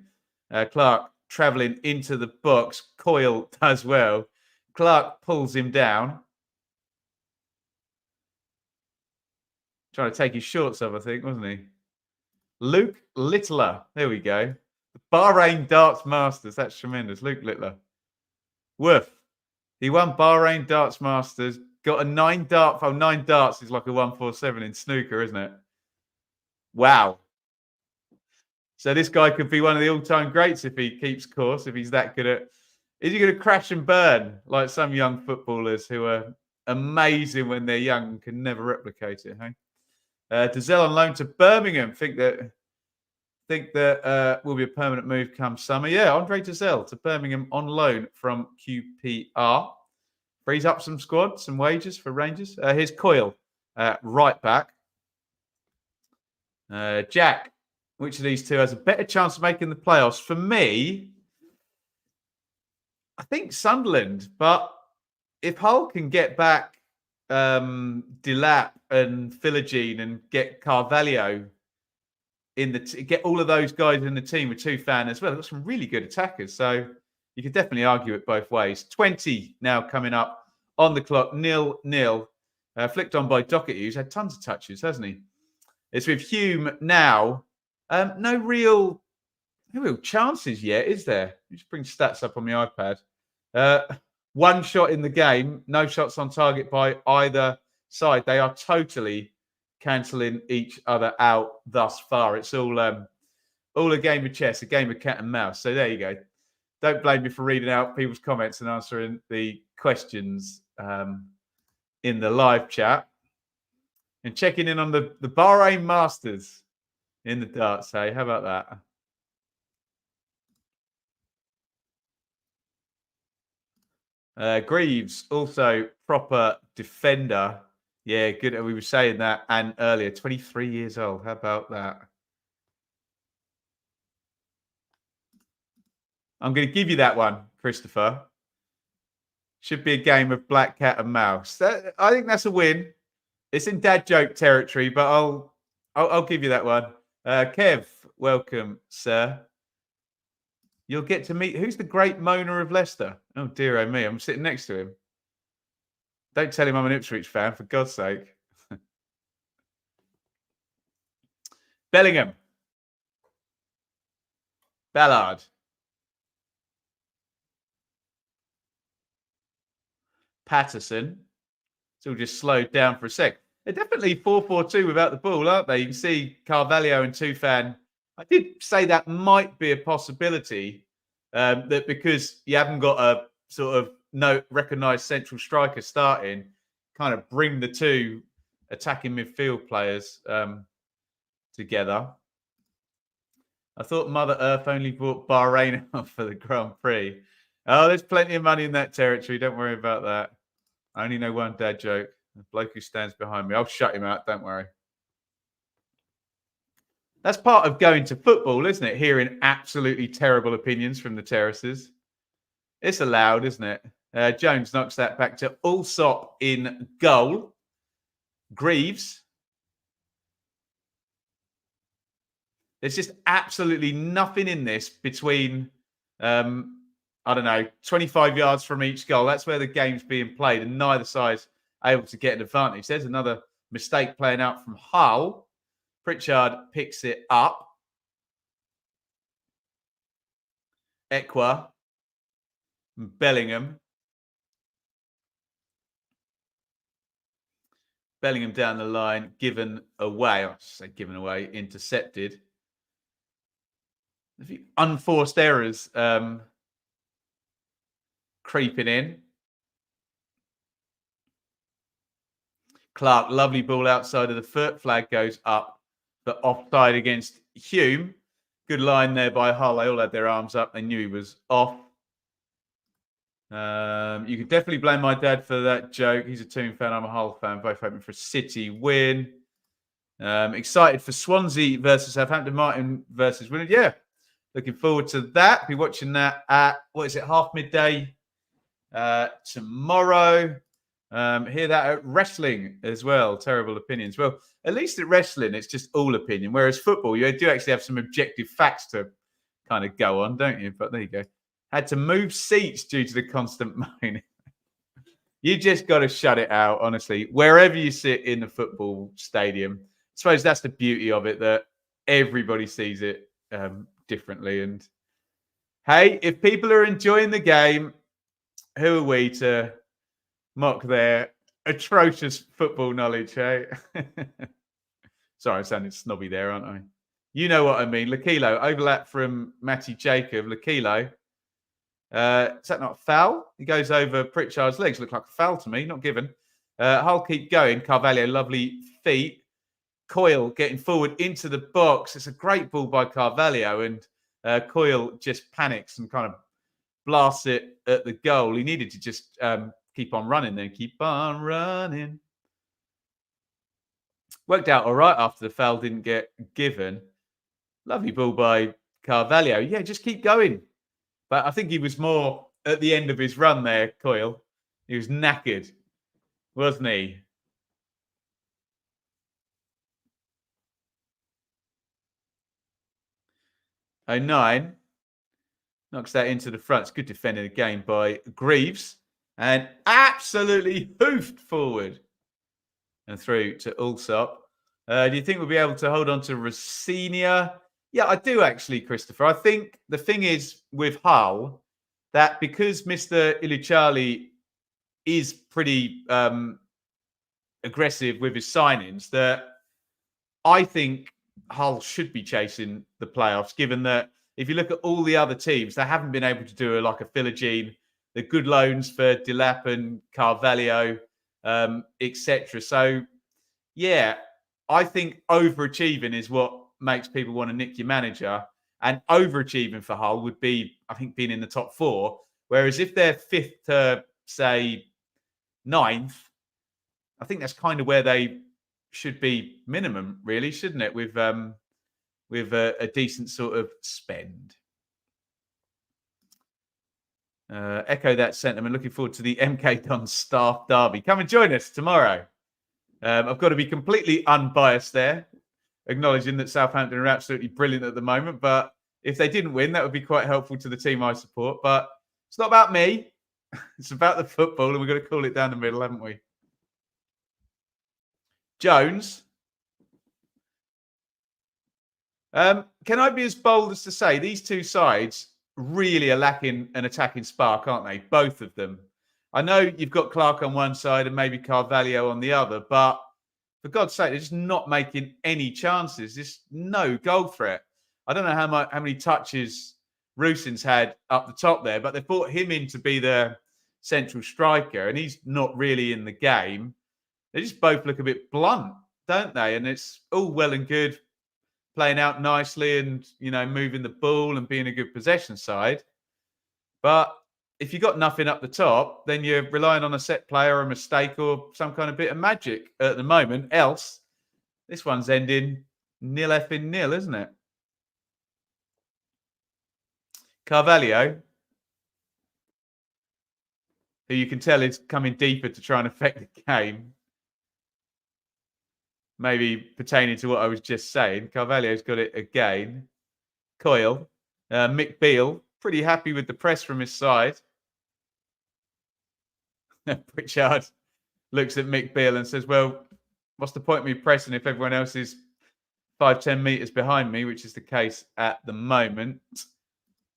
[SPEAKER 1] he? Clark travelling into the box. Coyle does well. Clark pulls him down. Trying to take his shorts off, I think, wasn't he? Luke Littler. There we go. The Bahrain Darts Masters. That's tremendous. Luke Littler. Woof. He won Bahrain Darts Masters. Got a 9 dart. Oh, 9 darts is like a 147 in snooker, isn't it? Wow. So this guy could be one of the all-time greats if he keeps course, if he's that good at... Is he going to crash and burn like some young footballers who are amazing when they're young and can never replicate it, hey? Dazelle on loan to Birmingham. Think that will be a permanent move come summer. Yeah, Andre Dazelle to Birmingham on loan from QPR. Frees up some squad, some wages for Rangers. Here's Coyle, right back. Jack, which of these two has a better chance of making the playoffs? For me, I think Sunderland. But if Hull can get back Delap and Philogene and get Carvalho in get all of those guys in the team with Tufan as well. They've got some really good attackers. So you could definitely argue it both ways. 20 now coming up on the clock. 0-0. Flicked on by Dockett, who's had tons of touches, hasn't he? It's with Hume now. No real chances yet, is there? Just bring stats up on my iPad. 1 shot in the game. No shots on target by either side. They are totally cancelling each other out thus far. It's all a game of chess, a game of cat and mouse. So there you go. Don't blame me for reading out people's comments and answering the questions in the live chat. And checking in on the Bahrain Masters in the darts, hey? How about that? Greaves, also proper defender. Yeah, good. We were saying that and earlier. 23 years old. How about that? I'm going to give you that one, Christopher. Should be a game of black cat and mouse. I think that's a win. It's in dad joke territory, but I'll give you that one. Kev, welcome, sir. You'll get to meet who's the great Mona of Leicester. Oh dear, oh me, I'm sitting next to him. Don't tell him I'm an Ipswich fan, for God's sake. Bellingham. Ballard. Patterson. It's all just slowed down for a sec. They're definitely 4-4-2 without the ball, aren't they? You can see Carvalho and Tufan. I did say that might be a possibility, that because you haven't got a sort of recognised central striker starting, kind of bring the two attacking midfield players together. I thought Mother Earth only brought Bahrain out for the Grand Prix. Oh, there's plenty of money in that territory. Don't worry about that. I only know one dad joke. The bloke who stands behind me. I'll shut him out. Don't worry. That's part of going to football, isn't it? Hearing absolutely terrible opinions from the terraces. It's allowed, isn't it? Jones knocks that back to Allsop in goal. Greaves. There's just absolutely nothing in this between, I don't know, 25 yards from each goal. That's where the game's being played, and neither side's able to get an advantage. There's another mistake playing out from Hull. Pritchard picks it up. Equa. Bellingham. Bellingham down the line, given away. I should say given away, intercepted. A few unforced errors creeping in. Clark, lovely ball outside of the foot. Flag goes up, but offside against Hume. Good line there by Hull. They all had their arms up. They knew he was off. You could definitely blame my dad for that joke. He's a Toon fan. I'm a Hull fan. Both hoping for a City win. Excited for Swansea versus Southampton. Martin versus Williams. Yeah, Looking forward to that. Be watching that at, what is it, half midday tomorrow. Hear that at wrestling as well. Terrible opinions. Well, at least at wrestling, it's just all opinion. Whereas football, you do actually have some objective facts to kind of go on, don't you? But there you go. Had to move seats due to the constant moaning. You just got to shut it out, honestly. Wherever you sit in the football stadium, I suppose that's the beauty of it, that everybody sees it differently. And hey, if people are enjoying the game, who are we to mock their atrocious football knowledge, hey? Sorry, I sounded snobby there, aren't I? You know what I mean. Lakilo, overlap from Matty Jacob. Lakilo. Is that not a foul? He goes over Pritchard's legs. Look like a foul to me, not given. Hull keep going. Carvalho, lovely feet. Coyle getting forward into the box. It's a great ball by Carvalho, and Coyle just panics and kind of blasts it at the goal. He needed to just keep on running then. Keep on running. Worked out all right after the foul didn't get given. Lovely ball by Carvalho. Yeah, just keep going. But I think he was more at the end of his run there, Coyle. He was knackered, wasn't he? '09 knocks that into the front. It's good defending again by Greaves. And absolutely hoofed forward and through to Allsop. Do you think we'll be able to hold on to Rossinia? Yeah, I do actually, Christopher. I think the thing is with Hull that because Mr. Iluchali is pretty aggressive with his signings, that I think Hull should be chasing the playoffs, given that if you look at all the other teams, they haven't been able to do like a Philogene, the good loans for Delap and Carvalho, etc. So, yeah, I think overachieving is what makes people want to nick your manager. And overachieving for Hull would be, I think, being in the top four. Whereas if they're fifth to, say, ninth, I think that's kind of where they should be minimum, really, shouldn't it? With a decent sort of spend. Echo that sentiment. Looking forward to the MK Dons staff derby. Come and join us tomorrow. I've got to be completely unbiased there, acknowledging that Southampton are absolutely brilliant at the moment. But if they didn't win, that would be quite helpful to the team I support. But it's not about me. It's about the football, and we've got to call it down the middle, haven't we? Jones. Can I be as bold as to say these two sides really are lacking an attacking spark, aren't they? Both of them. I know you've got Clark on one side and maybe Carvalho on the other, but for God's sake, they're just not making any chances. There's no goal threat. I don't know how many touches Rusyn's had up the top there, but they've brought him in to be the central striker, and he's not really in the game. They just both look a bit blunt, don't they? And it's all well and good playing out nicely and, you know, moving the ball and being a good possession side. But if you've got nothing up the top, then you're relying on a set play or a mistake or some kind of bit of magic at the moment. Else, this one's ending 0-0, isn't it? Carvalho, who you can tell is coming deeper to try and affect the game. Maybe pertaining to what I was just saying. Carvalho's got it again. Coyle. Mick Beale, pretty happy with the press from his side. Pritchard looks at Mick Beale and says, well, what's the point of me pressing if everyone else is 5-10 metres behind me, which is the case at the moment.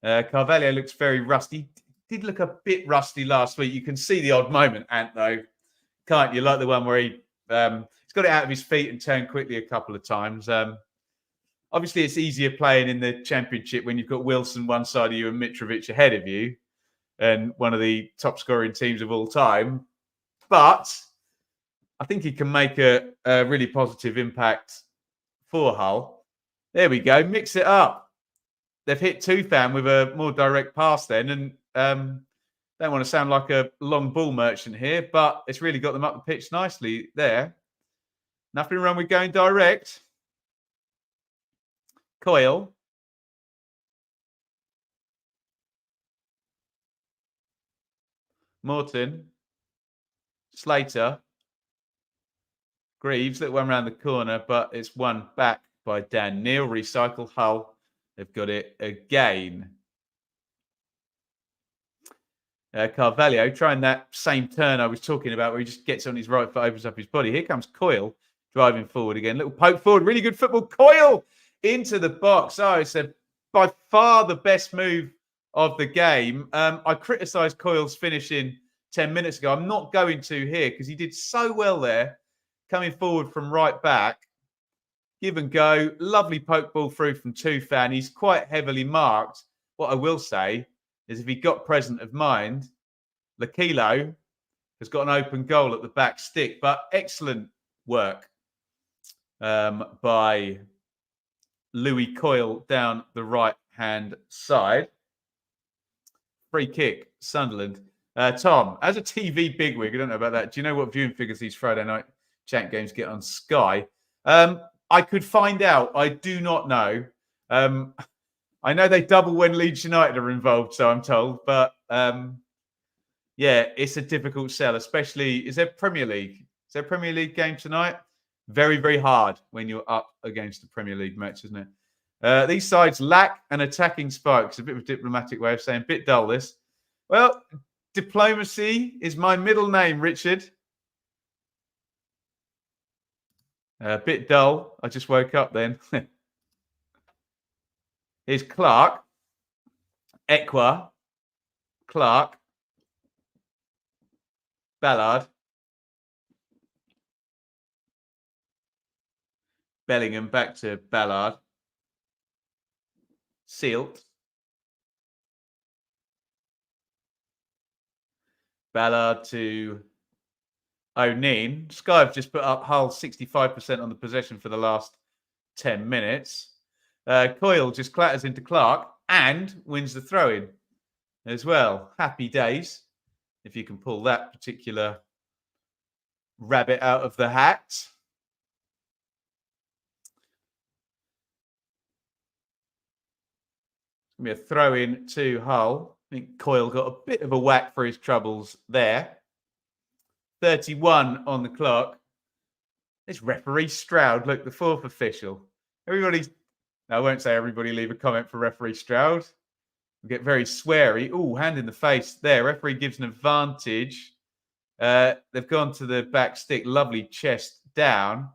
[SPEAKER 1] Carvalho looks very rusty. Did look a bit rusty last week. You can see the odd moment, Ant, though. Can't you? Like the one where he's got it out of his feet and turned quickly a couple of times. Obviously, it's easier playing in the Championship when you've got Wilson one side of you and Mitrovic ahead of you and one of the top scoring teams of all time. But I think he can make a really positive impact for Hull. There we go. Mix it up. They've hit Tufan with a more direct pass then. And don't want to sound like a long ball merchant here, but it's really got them up the pitch nicely there. Nothing wrong with going direct. Coyle. Morton. Slater. Greaves, that one round the corner, but it's won back by Dan Neil. Recycle. Hull. They've got it again. Carvalho trying that same turn I was talking about where he just gets on his right foot, opens up his body. Here comes Coyle driving forward again. Little poke forward. Really good football. Coyle into the box. Oh, it's by far the best move of the game. I criticised Coyle's finishing 10 minutes ago. I'm not going to here because he did so well there coming forward from right back. Give and go. Lovely poke ball through from Tufan. He's quite heavily marked. What I will say is if he got present of mind, L'Aquilo has got an open goal at the back stick. But excellent work by Louis Coyle down the right-hand side. Free kick, Sunderland. Tom, as a TV bigwig, I don't know about that. Do you know what viewing figures these Friday night chat games get on Sky? I could find out. I do not know. I know they double when Leeds United are involved, so I'm told. But yeah, it's a difficult sell, especially. Is there Premier League? Is there a Premier League game tonight? Very, very hard when you're up against the Premier League match, isn't it? These sides lack an attacking spark. It's a bit of a diplomatic way of saying bit dull, this. Well, diplomacy is my middle name, Richard. A bit dull. I just woke up then. Here's Clark. Equa. Clark. Ballard. Bellingham back to Ballard. Sealt. Ballard to O'Neill. Sky have just put up Hull 65% on the possession for the last 10 minutes. Coyle just clatters into Clark and wins the throw-in as well. Happy days, if you can pull that particular rabbit out of the hat. It's going to be a throw-in to Hull. I think Coyle got a bit of a whack for his troubles there. 31 on the clock. This referee Stroud, look, the fourth official. Everybody's... Now, I won't say everybody leave a comment for referee Stroud. We'll get very sweary. Oh, hand in the face there. Referee gives an advantage. They've gone to the back stick. Lovely chest down.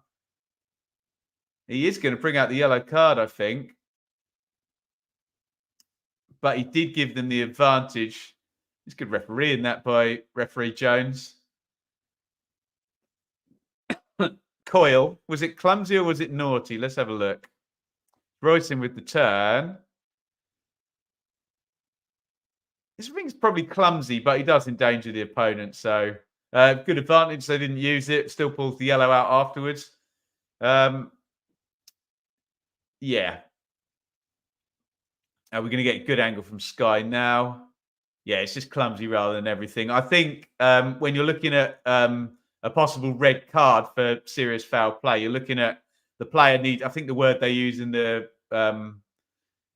[SPEAKER 1] He is going to bring out the yellow card, I think. But he did give them the advantage. It's good refereeing that by referee Jones. Coyle, was it clumsy or was it naughty? Let's have a look. Royson with the turn. This ring's probably clumsy, but he does endanger the opponent. So good advantage. They didn't use it. Still pulls the yellow out afterwards. Yeah. Are we going to get a good angle from Sky now? Yeah, it's just clumsy rather than everything. I think when you're looking at a possible red card for serious foul play, you're looking at the player need. I think the word they use in the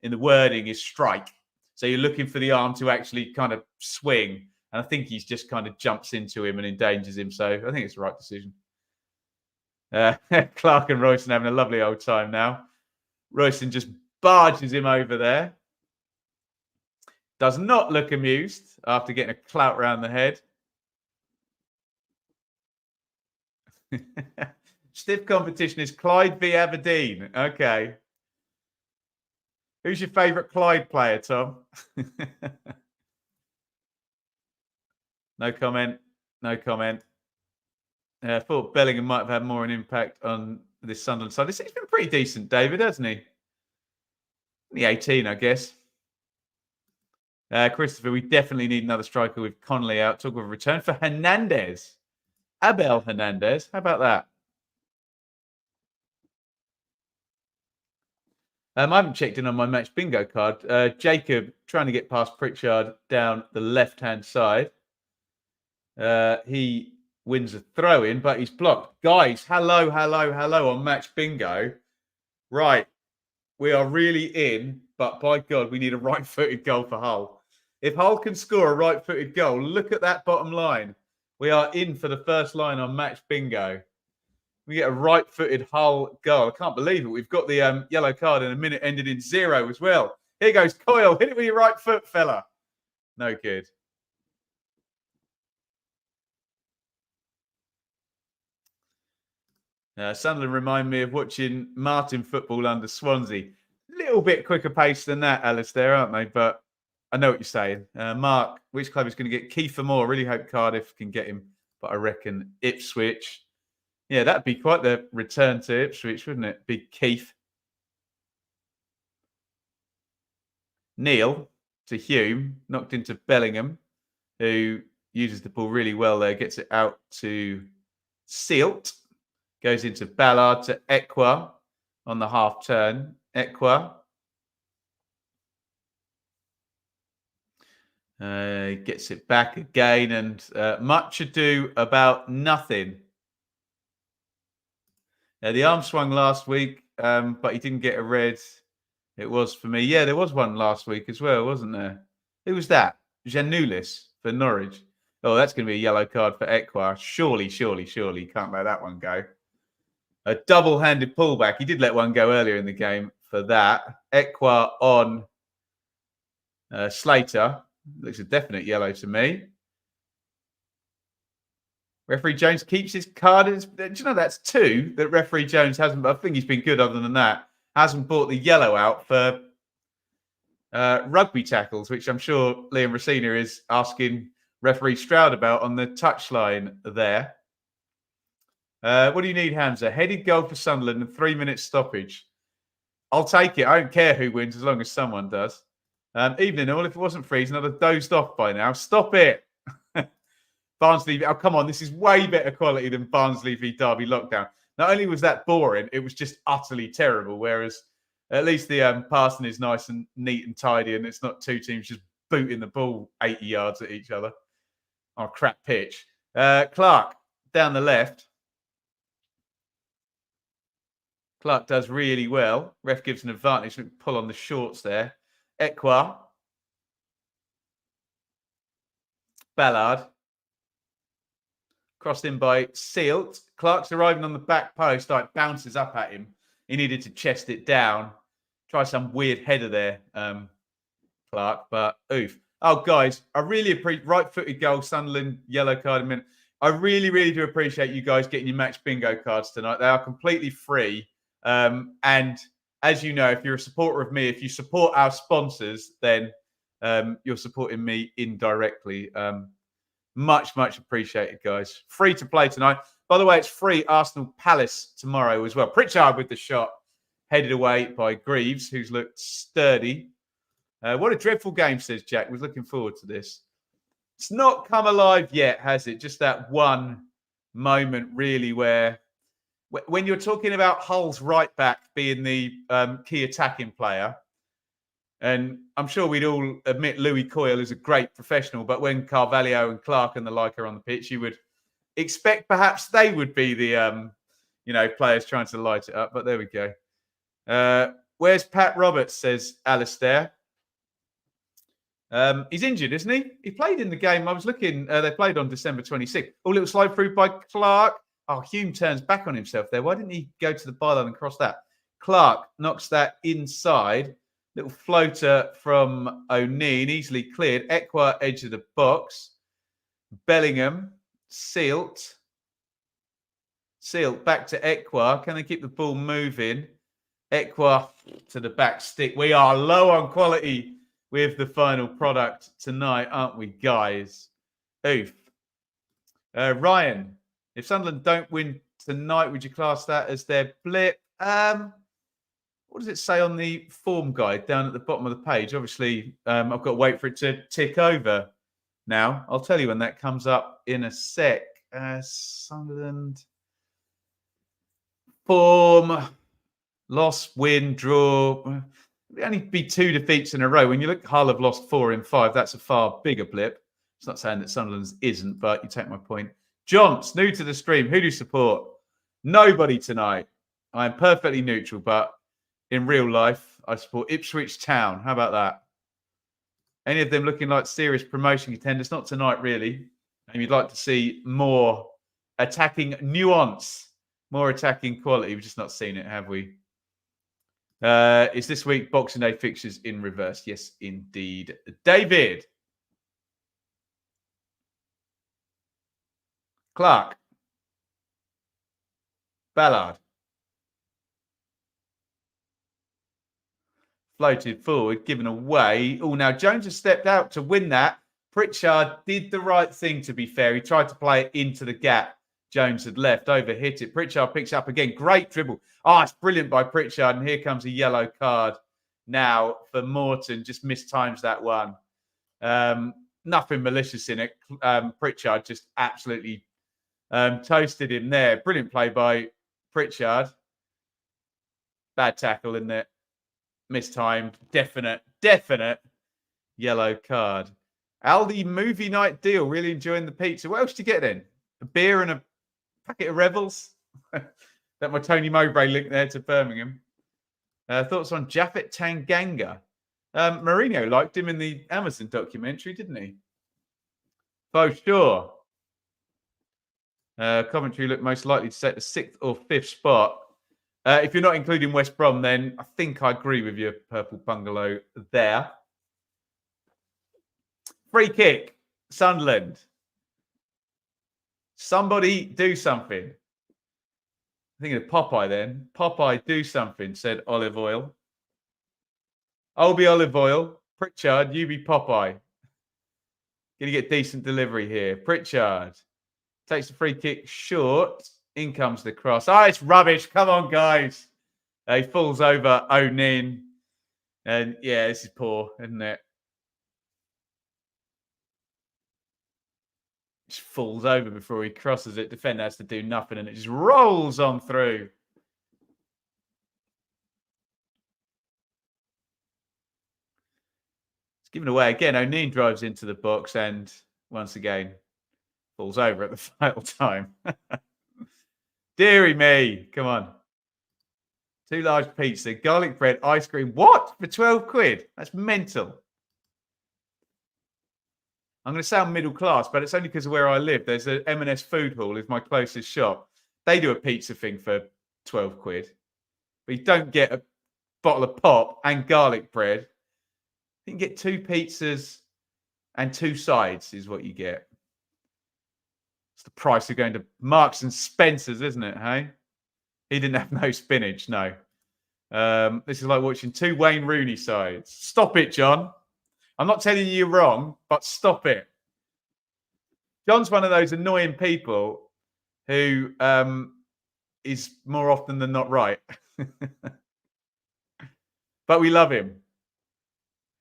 [SPEAKER 1] wording is strike. So you're looking for the arm to actually kind of swing, and I think he's just kind of jumps into him and endangers him. So I think it's the right decision. Clark and Royston having a lovely old time now. Royston just barges him over there. Does not look amused after getting a clout round the head. Stiff competition is Clyde v Aberdeen. Okay. Who's your favourite Clyde player, Tom? No comment. No comment. I thought Bellingham might have had more an impact on this Sunderland side. He's been pretty decent, David, hasn't he? Only 18, I guess. Christopher, we definitely need another striker with Connolly out. Talk of a return for Hernandez. Abel Hernandez. How about that? I haven't checked in on my match bingo card. Jacob trying to get past Pritchard down the left-hand side. He wins a throw-in, but he's blocked. Guys, hello on match bingo. Right. We are really in, but by God, we need a right-footed goal for Hull. If Hull can score a right-footed goal, look at that bottom line. We are in for the first line on Match Bingo. We get a right-footed Hull goal. I can't believe it. We've got the yellow card in a minute, ended in 0 as well. Here goes Coyle. Hit it with your right foot, fella. No good. Sunderland remind me of watching Martin football under Swansea. Little bit quicker pace than that, Alistair, aren't they? But I know what you're saying. Mark, which club is going to get Kiefer Moore? Really hope Cardiff can get him, but I reckon Ipswich. Yeah, that'd be quite the return to Ipswich, wouldn't it? Big Keith. Neil to Hume, knocked into Bellingham, who uses the ball really well there, gets it out to Sealt, goes into Ballard to Ekwa on the half turn. Ekwa gets it back again, and much ado about nothing. The arm swung last week, but he didn't get a red. It was for me. Yeah, there was one last week as well, wasn't there? Who was that? Janulis for Norwich. Oh, that's going to be a yellow card for Ekwa. Surely. Can't let that one go. A double-handed pullback. He did let one go earlier in the game for that. Ekwa on Slater. Looks a definite yellow to me. Referee Jones keeps his card. Do you know that's 2 that referee Jones hasn't? I think he's been good other than that. Hasn't brought the yellow out for rugby tackles, which I'm sure Liam Racina is asking referee Stroud about on the touchline there. What do you need, Hamza? Headed goal for Sunderland and 3-minute stoppage. I'll take it. I don't care who wins as long as someone does. Evening all. If it wasn't freezing, I'd have dozed off by now. Stop it. Barnsley. Oh, come on. This is way better quality than Barnsley v Derby lockdown. Not only was that boring, it was just utterly terrible. Whereas at least the passing is nice and neat and tidy, and it's not 2 teams just booting the ball 80 yards at each other on a crap pitch. Clark down the left. Clark does really well. Ref gives an advantage. Pull on the shorts there. Ekwa. Ballard. Crossed in by Sealt. Clark's arriving on the back post. Like bounces up at him. He needed to chest it down. Try some weird header there, Clark. But oof. Oh, guys, I really appreciate right-footed goal, Sunderland, yellow card in a minute. I really do appreciate you guys getting your match bingo cards tonight. They are completely free. And as you know, if you're a supporter of me, if you support our sponsors, then you're supporting me indirectly. Much appreciated, guys. Free to play tonight. By the way, it's free Arsenal Palace tomorrow as well. Pritchard with the shot. Headed away by Greaves, who's looked sturdy. What a dreadful game, says Jack. Was looking forward to this. It's not come alive yet, has it? Just that one moment, really, where when you're talking about Hull's right back being the key attacking player, and I'm sure we'd all admit Louis Coyle is a great professional, but when Carvalho and Clark and the like are on the pitch, you would expect perhaps they would be the players trying to light it up. But there we go. Where's Pat Roberts, says Alistair. He's injured, isn't he? He played in the game. I was looking. They played on December 26th. Oh, little slide through by Clark. Oh, Hume turns back on himself there. Why didn't he go to the byline and cross that? Clark knocks that inside. Little floater from O'Neill, easily cleared. Ekwa, edge of the box. Bellingham, Sealt. Sealt back to Ekwa. Can they keep the ball moving? Ekwa to the back stick. We are low on quality with the final product tonight, aren't we, guys? Oof. Ryan, if Sunderland don't win tonight, would you class that as their blip? What does it say on the form guide down at the bottom of the page? Obviously, I've got to wait for it to tick over now. I'll tell you when that comes up in a sec. Sunderland form, loss, win, draw. It'd only be 2 defeats in a row. When you look, Hull have lost 4 in 5. That's a far bigger blip. It's not saying that Sunderland's isn't, but you take my point. John's new to the stream. Who do you support? Nobody tonight. I am perfectly neutral, but in real life, I support Ipswich Town. How about that? Any of them looking like serious promotion contenders? Not tonight, really. And you'd like to see more attacking nuance, more attacking quality. We've just not seen it, have we? Is this week Boxing Day fixtures in reverse? Yes, indeed. David. Clark. Ballard. Floated forward, given away. Oh, now Jones has stepped out to win that. Pritchard did the right thing, to be fair. He tried to play it into the gap. Jones had left, overhit it. Pritchard picks up again. Great dribble. Oh, it's brilliant by Pritchard. And here comes a yellow card now for Morton. Just mistimes that one. Nothing malicious in it. Pritchard just absolutely toasted him there. Brilliant play by Pritchard. Bad tackle in there. Mistimed. Definite yellow card. Aldi movie night deal. Really enjoying the pizza. What else did you get then? A beer and a packet of Revels. That my Tony Mowbray link there to Birmingham. Thoughts on Japhet Tanganga? Mourinho liked him in the Amazon documentary, didn't he? For sure. Coventry looked most likely to set the 6th or 5th spot. If you're not including West Brom, then I think I agree with your Purple Bungalow there. Free kick, Sunderland. Somebody do something. I think of Popeye then. Popeye, do something, said Olive Oil. I'll be Olive Oil. Pritchard, you be Popeye. Gonna get decent delivery here. Pritchard takes the free kick short. In comes the cross. Oh, it's rubbish. Come on, guys. He falls over O'Neill. And yeah, this is poor, isn't it? Just falls over before he crosses it. Defender has to do nothing and it just rolls on through. It's given away again. O'Neill drives into the box and once again falls over at the final time. Deary me. Come on. 2 large pizza, garlic bread, ice cream. What? For 12 quid? That's mental. I'm going to sound middle class, but it's only because of where I live. There's an M&S food hall is my closest shop. They do a pizza thing for 12 quid. But you don't get a bottle of pop and garlic bread. You can get 2 pizzas and 2 sides is what you get. It's the price of going to Marks and Spencer's, isn't it? Hey, he didn't have no spinach. No, this is like watching 2 Wayne Rooney sides. Stop it, John. I'm not telling you you're wrong, but stop it. John's one of those annoying people who is more often than not right, but we love him.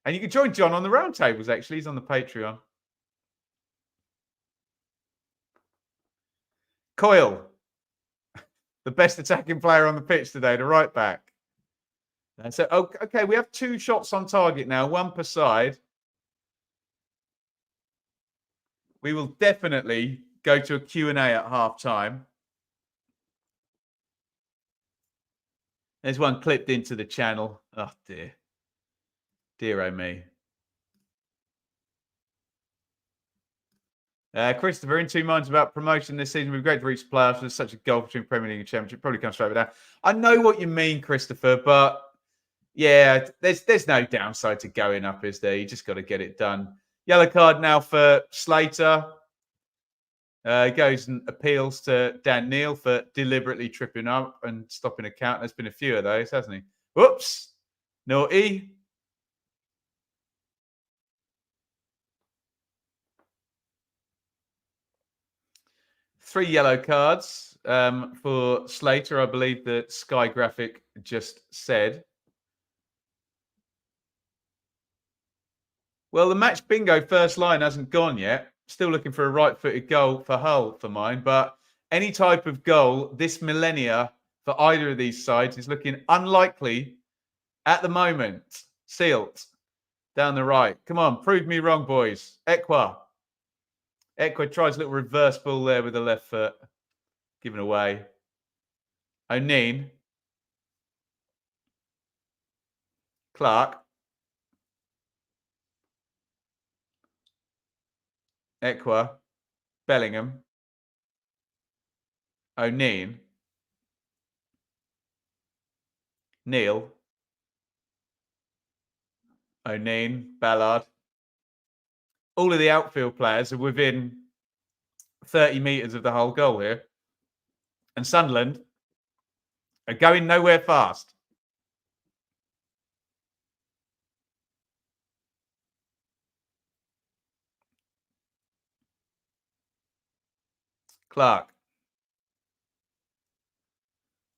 [SPEAKER 1] And you can join John on the roundtables. Actually, he's on the Patreon. Coyle, the best attacking player on the pitch today, the right back. And so, okay, we have 2 shots on target now, 1 per side. We will definitely go to a Q&A at half-time. There's one clipped into the channel. Oh, dear. Dear oh me. Christopher, in 2 minds about promotion this season. We've great to reach playoffs. There's such a gulf between Premier League and Championship. Probably comes straight with that. I know what you mean, Christopher, but yeah, there's no downside to going up, is there? You just got to get it done. Yellow card now for Slater. He goes and appeals to Dan Neil for deliberately tripping up and stopping a count. There's been a few of those, hasn't he? Whoops. Naughty. Three yellow cards for Slater, I believe that Sky Graphic just said. Well, the match bingo first line hasn't gone yet. Still looking for a right-footed goal for Hull for mine. But any type of goal this millennia for either of these sides is looking unlikely at the moment. Sealed down the right. Come on, prove me wrong, boys. Ekwa tries a little reverse ball there with the left foot. Given away. O'Neill. Clark. Equa, Bellingham, O'Neill, Neil, O'Neill, Ballard. All of the outfield players are within 30 metres of the whole goal here. And Sunderland are going nowhere fast. Clark.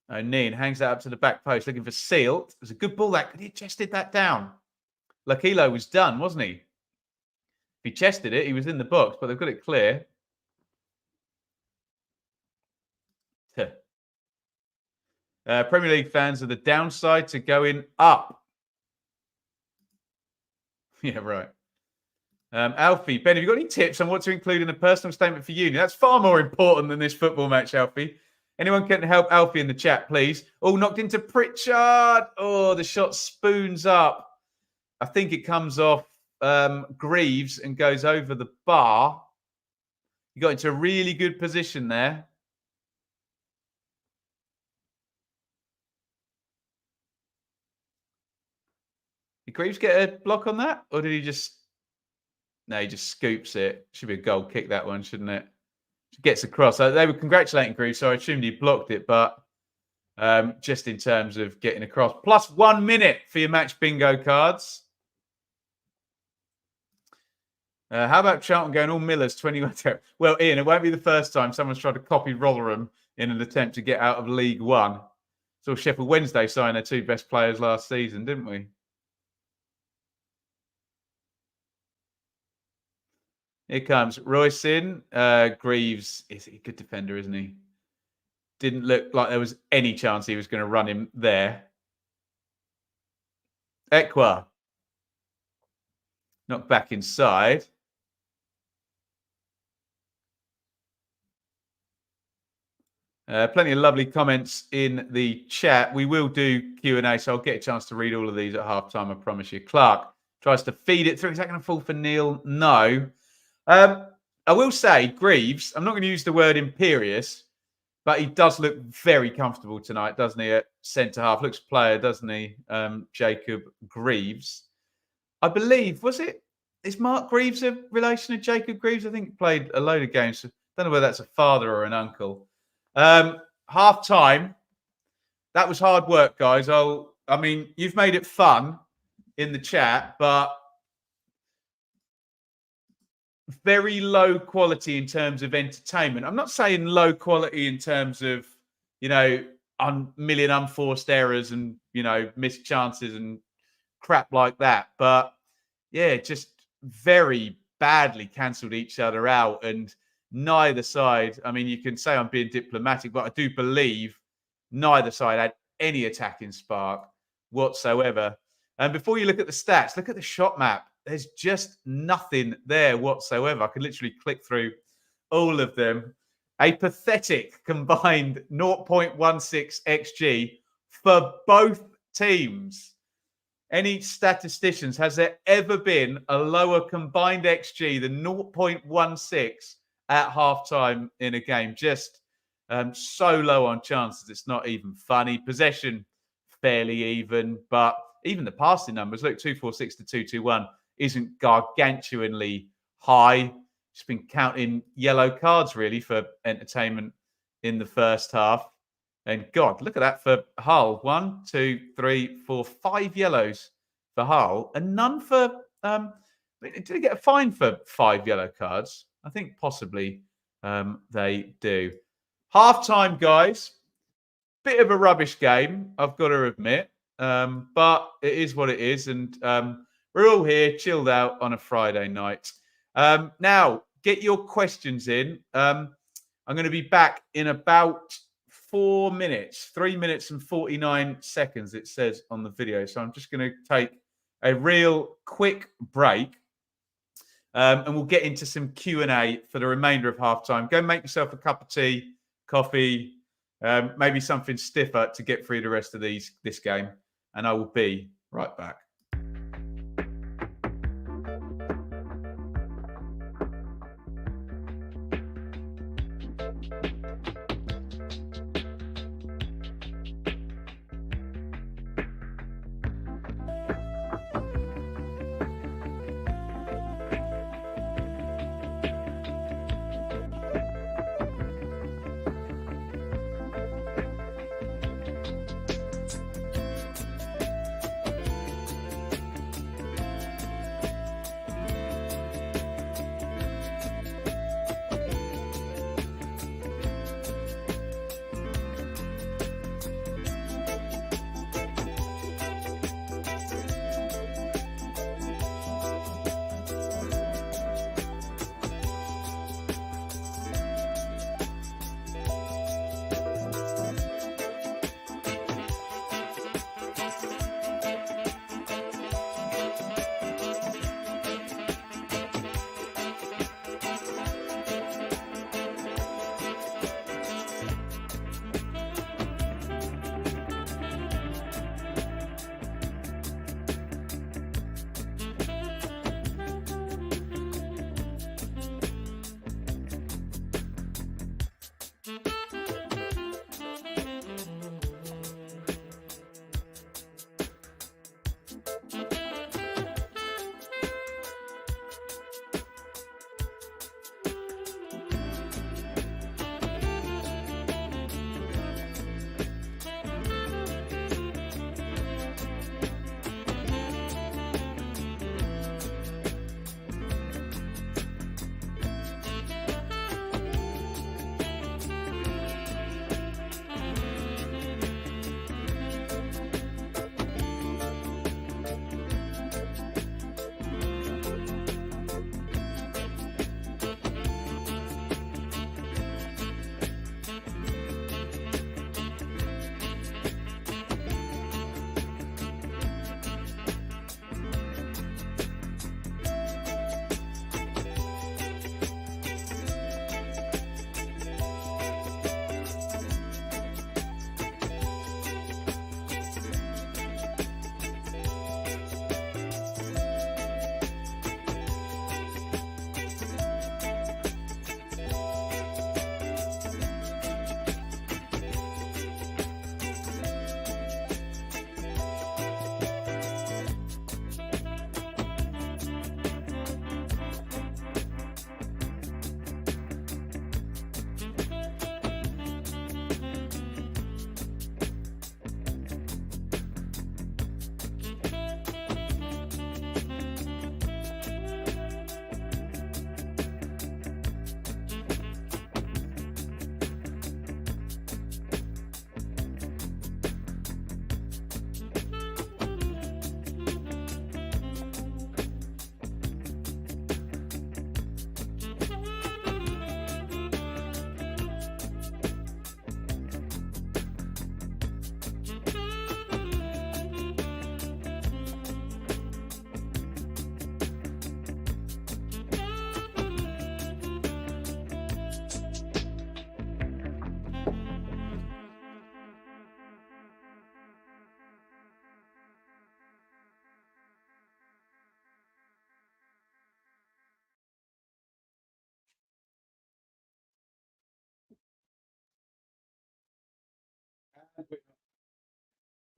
[SPEAKER 1] O'Neill hangs that up to the back post, looking for Seal. It was a good ball that he chested that down. Lakilo was done, wasn't he? If he chested it, he was in the box, but they've got it clear. Premier League fans are the downside to going up. Yeah, right. Alfie, Ben, have you got any tips on what to include in a personal statement for uni? That's far more important than this football match, Alfie. Anyone can help Alfie in the chat, please. Oh, knocked into Pritchard. Oh, the shot spoons up. I think it comes off Greaves and goes over the bar. He got into a really good position there. Did Greaves get a block on that? Or did he just... No, he just scoops it. Should be a goal kick, that one, shouldn't it? Gets across. They were congratulating Greaves, so I assumed he blocked it, but just in terms of getting across. Plus 1 minute for your match bingo cards. How about Charlton going all Millers 21? Well, Ian, it won't be the first time someone's tried to copy Rotherham in an attempt to get out of League One. So Sheffield Wednesday signed their 2 best players last season, didn't we? Here comes Royce in. Greaves is a good defender, isn't he? Didn't look like there was any chance he was going to run him there. Equa. Knocked back inside. Plenty of lovely comments in the chat. We will do Q&A, so I'll get a chance to read all of these at halftime, I promise you. Clark tries to feed it through. Is that going to fall for Neil? No. I will say, Greaves, I'm not going to use the word imperious, but he does look very comfortable tonight, doesn't he, at centre-half? Looks player, doesn't he, Jacob Greaves? I believe, is Mark Greaves a relation to Jacob Greaves? I think he played a load of games. I don't know whether that's a father or an uncle. Half-time. That was hard work, guys. I mean, you've made it fun in the chat, but very low quality in terms of entertainment. I'm not saying low quality in terms of, million unforced errors and, missed chances and crap like that. But yeah, just very badly cancelled each other out. And neither side, I mean, you can say I'm being diplomatic, but I do believe neither side had any attacking spark whatsoever. And before you look at the stats, look at the shot map. There's just nothing there whatsoever. I could literally click through all of them. A pathetic combined 0.16 XG for both teams. Any statisticians, has there ever been a lower combined XG than 0.16 at halftime in a game? Just so low on chances, it's not even funny. Possession, fairly even, but even the passing numbers, look, 246 to 221 isn't gargantuanly high. Just been counting yellow cards, really, for entertainment in the first half. And God, look at that for Hull. 1, 2, 3, 4, 5 yellows for Hull, and none for... did they get a fine for 5 yellow cards? I think possibly they do. Half-time, guys. Bit of a rubbish game, I've got to admit. But it is what it is. And we're all here, chilled out on a Friday night. Now, get your questions in. I'm going to be back in about 4 minutes, 3 minutes and 49 seconds, it says on the video. So I'm just going to take a real quick break. And we'll get into some Q&A for the remainder of halftime. Go make yourself a cup of tea, coffee, maybe something stiffer to get through the rest of this game. And I will be right back.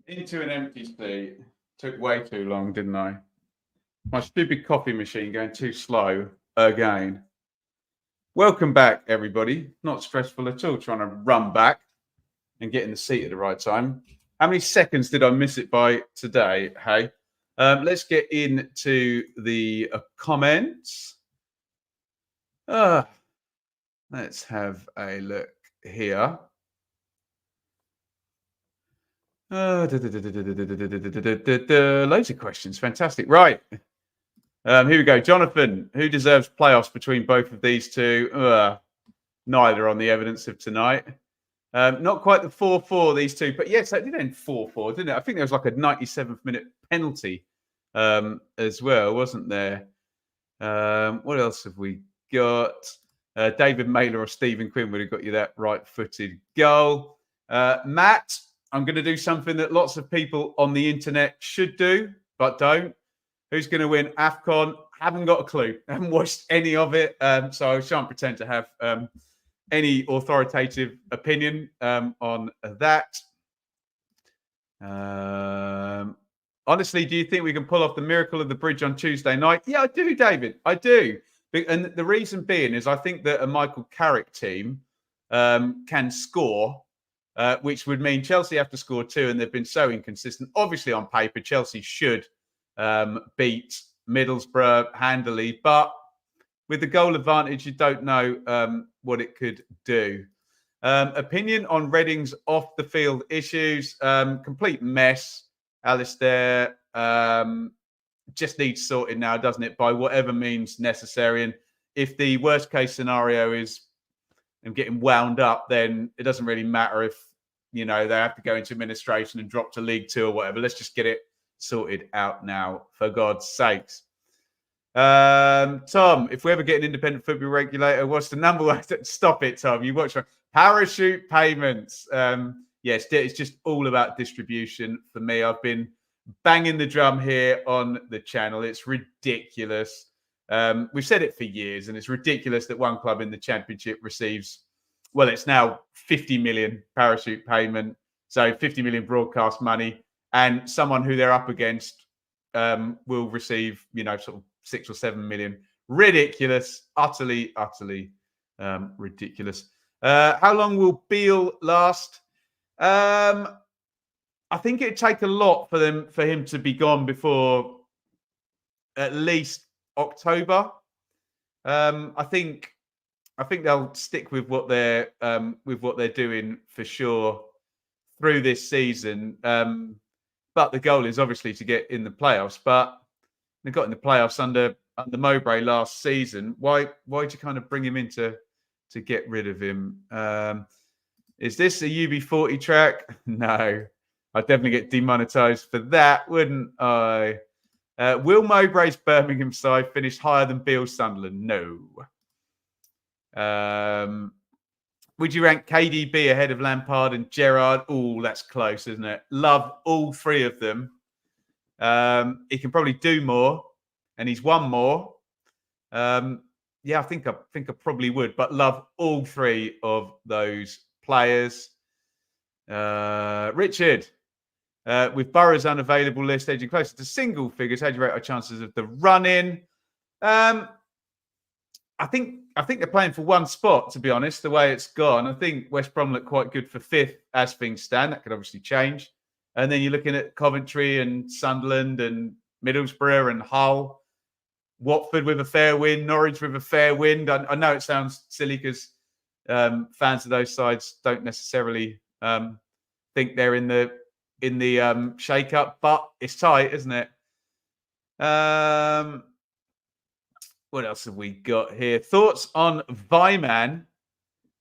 [SPEAKER 1] Into an empty seat. Took way too long, didn't I? My stupid coffee machine going too slow again. Welcome back, everybody. Not stressful at all trying to run back and get in the seat at the right time. How many seconds did I miss it by today? Hey, let's get into the comments. Let's have a look here. Loads of questions. Fantastic. Right. Here we go. Jonathan, who deserves playoffs between both of these two? Neither on the evidence of tonight. Not quite the 4-4, these two, but yes, that did end 4-4, didn't it? I think there was like a 97th minute penalty as well, wasn't there? What else have we got? David Mailer or Stephen Quinn would have got you that right-footed goal. Matt, I'm going to do something that lots of people on the internet should do, but don't. Who's going to win AFCON? Haven't got a clue. Haven't watched any of it, so I shan't pretend to have any authoritative opinion on that. Honestly, do you think we can pull off the miracle of the bridge on Tuesday night? Yeah, I do, David. I do. And the reason being is I think that a Michael Carrick team can score, which would mean Chelsea have to score too, and they've been so inconsistent. Obviously, on paper, Chelsea should beat Middlesbrough handily, but with the goal advantage, you don't know what it could do. Opinion on Reading's off-the-field issues. Complete mess, Alistair. Just needs sorted now, doesn't it? By whatever means necessary. And if the worst-case scenario is them getting wound up, then it doesn't really matter if, they have to go into administration and drop to League Two or whatever. Let's just get it sorted out now, for God's sakes. Tom, if we ever get an independent football regulator, what's the number one? Stop it, Tom. You watch parachute payments. Yes, it's just all about distribution for me. I've been banging the drum here on the channel. It's ridiculous. We've said it for years, and it's ridiculous that one club in the Championship receives, well, it's now 50 million parachute payment, so 50 million broadcast money, and someone who they're up against will receive, sort of 6 or 7 million. Ridiculous. Utterly ridiculous. How long will Beale last? I think it'd take a lot for him to be gone before at least October. I think they'll stick with what they're doing for sure through this season. But the goal is obviously to get in the playoffs. But they got in the playoffs under Mowbray last season. Why'd you kind of bring him in to get rid of him? Is this a UB40 track? No. I'd definitely get demonetized for that, wouldn't I? Will Mowbray's Birmingham side finish higher than Beale's Sunderland? No. Would you rank KDB ahead of Lampard and Gerrard? Oh, that's close, isn't it? Love all three of them. He can probably do more, and he's won more. I think I probably would, but love all three of those players. Richard, with Borough's unavailable list edging closer to single figures, how do you rate our chances of the run-in? I think they're playing for one spot, to be honest, the way it's gone. I think West Brom look quite good for fifth as things stand. That could obviously change. And then you're looking at Coventry and Sunderland and Middlesbrough and Hull. Watford with a fair win. Norwich with a fair win. I know it sounds silly because fans of those sides don't necessarily think they're in the shake-up, but it's tight, isn't it? What else have we got here? Thoughts on Vyman?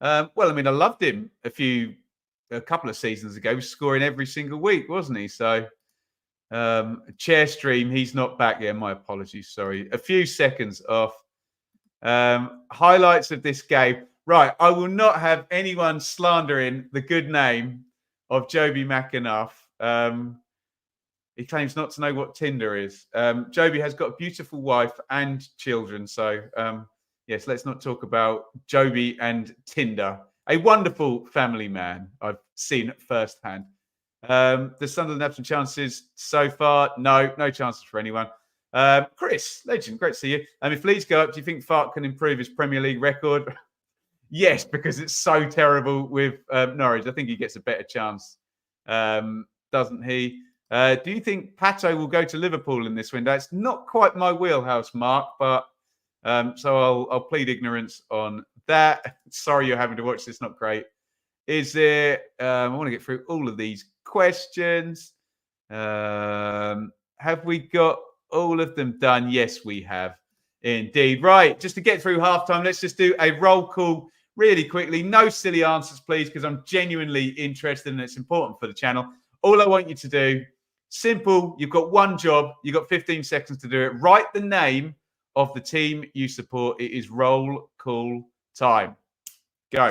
[SPEAKER 1] I loved him a couple of seasons ago. He was scoring every single week, wasn't he? So, chair stream, he's not back yet. My apologies, sorry. A few seconds off. Highlights of this game. Right, I will not have anyone slandering the good name of Joby McAnuff. He claims not to know what Tinder is. Joby has got a beautiful wife and children. So, yes, let's not talk about Joby and Tinder A wonderful family man I've seen firsthand. Does Sunderland have some chances so far? No chances for anyone. Chris, legend, great to see you. If Leeds go up, do you think Farke can improve his Premier League record? Yes, because it's so terrible with Norwich. I think he gets a better chance, doesn't he? Do you think Pato will go to Liverpool in this window? It's not quite my wheelhouse, Mark, but so I'll plead ignorance on that. Sorry you're having to watch this. Not great. Is there? I want to get through all of these questions. Have we got all of them done? Yes, we have indeed. Right, just to get through halftime, let's just do a roll call really quickly. No silly answers, please, because I'm genuinely interested and it's important for the channel. All I want you to do, simple, you've got one job, you've got 15 seconds to do it. Write the name of the team you support. It is roll call time. Go.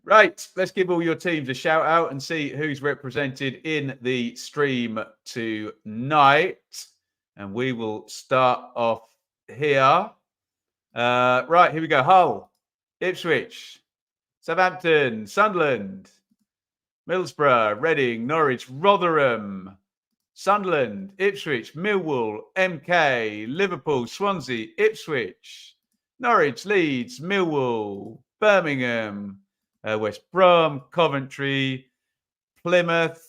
[SPEAKER 1] Right, let's give all your teams a shout out and see who's represented in the stream tonight. And we will start off here. Right, here we go. Hull, Ipswich, Southampton, Sunderland, Middlesbrough, Reading, Norwich, Rotherham, Sunderland, Ipswich, Millwall, MK, Liverpool, Swansea, Ipswich, Norwich, Leeds, Millwall, Birmingham, West Brom, Coventry, Plymouth,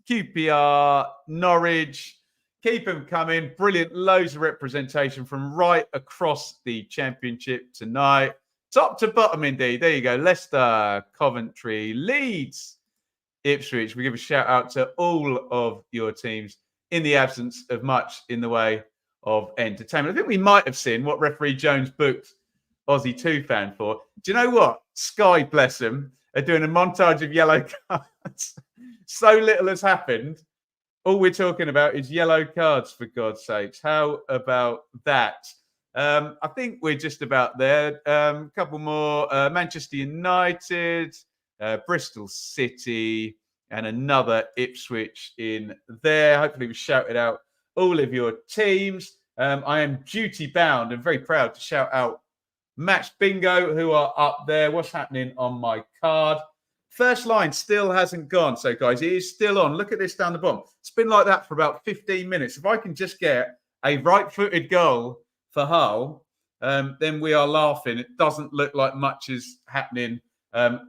[SPEAKER 1] QPR, Norwich. Keep them coming. Brilliant. Loads of representation from right across the Championship tonight. Top to bottom, indeed. There you go. Leicester, Coventry, Leeds, Ipswich. We give a shout out to all of your teams in the absence of much in the way of entertainment. I think we might have seen what referee Jones booked Aussie 2 fan for. Do you know what? Sky, bless them, are doing a montage of yellow cards. So little has happened. All we're talking about is yellow cards, for God's sakes. How about that? I think we're just about there. A couple more. Manchester United, Bristol City, and another Ipswich in there. Hopefully we shouted out all of your teams. I am duty bound and very proud to shout out Match Bingo, who are up there. What's happening on my card? First line still hasn't gone. So, guys, it is still on. Look at this down the bottom. It's been like that for about 15 minutes. If I can just get a right-footed goal for Hull, then we are laughing. It doesn't look like much is happening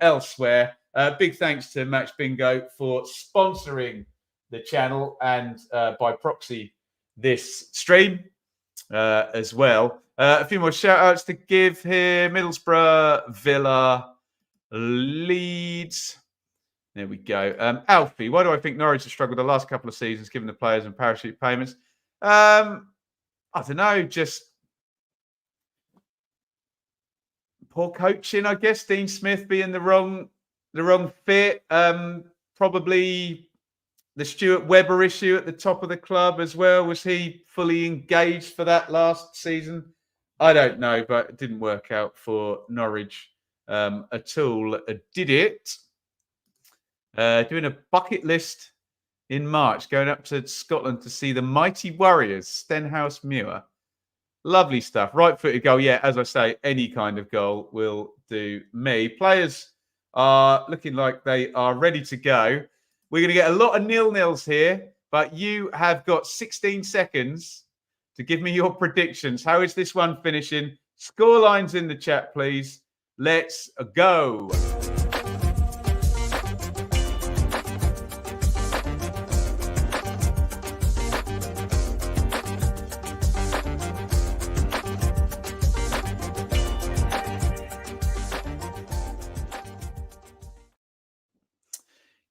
[SPEAKER 1] elsewhere. Big thanks to Match Bingo for sponsoring the channel and by proxy this stream as well. A few more shout outs to give here. Middlesbrough, Villa, Leeds. There we go. Alfie, why do I think Norwich has struggled the last couple of seasons given the players and parachute payments? I don't know, just poor coaching, I guess. Dean Smith being the wrong fit. Probably the Stuart Webber issue at the top of the club as well. Was he fully engaged for that last season? I don't know, but it didn't work out for Norwich at all, did it? Doing a bucket list in March, going up to Scotland to see the mighty Warriors, Stenhouse Muir. Lovely stuff. Right-footed goal. Yeah, as I say, any kind of goal will do me. Players are looking like they are ready to go. We're going to get a lot of nil-nils here, but you have got 16 seconds to give me your predictions. How is this one finishing? Score lines in the chat, please. Let's go.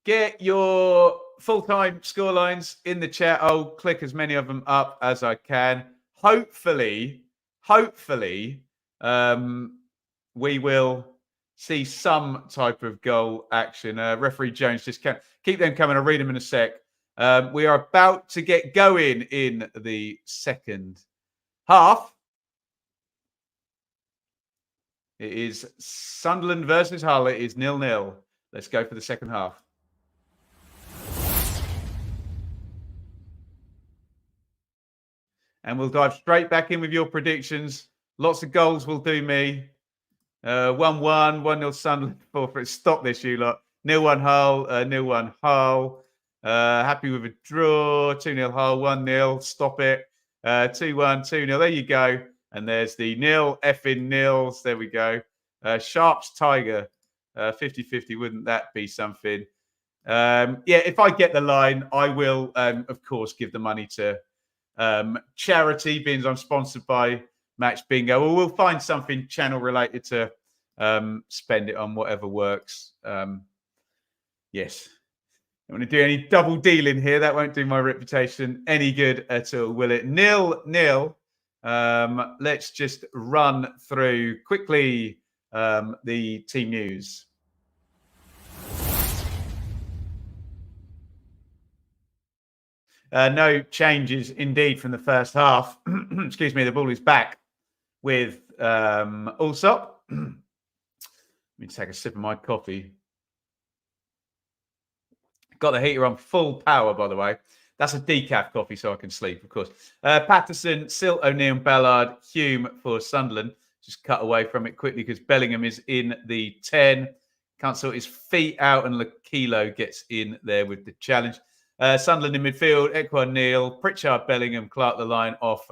[SPEAKER 1] Get your full-time scorelines in the chat. I'll click as many of them up as I can. Hopefully, we will see some type of goal action. Referee Jones, just keep them coming. I'll read them in a sec. We are about to get going in the second half. It is Sunderland versus Hull. It is 0-0. Let's go for the second half. And we'll dive straight back in with your predictions. Lots of goals will do me. 1-1, 1-0 Sunderland. 4-3. Stop this, you lot. 0-1 Hull, 0-1 Hull. Happy with a draw. 2-0 Hull, 1-0. Stop it. 2-1, 2-0. There you go. And there's the nil effing nils. There we go. Sharps Tiger. 50-50. Wouldn't that be something? Yeah, if I get the line, I will, of course, give the money to charity, being I'm sponsored by Match Bingo. Well, we'll find something channel related to spend it on, whatever works. Yes. I want to do any double dealing here. That won't do my reputation any good at all, will it? 0-0. Let's just run through quickly the team news. No changes indeed from the first half. Excuse me, the ball is back with Allsop. Let me take a sip of my coffee. Got the heater on full power, by the way. That's a decaf coffee, so I can sleep, of course. Patterson, Silt, O'Neill, Ballard, Hume for Sunderland. Just cut away from it quickly because Bellingham is in the 10. Can't sort his feet out, and Lakilo gets in there with the challenge. Sunderland in midfield, Ekwan Neal, Pritchard, Bellingham, Clark the line off.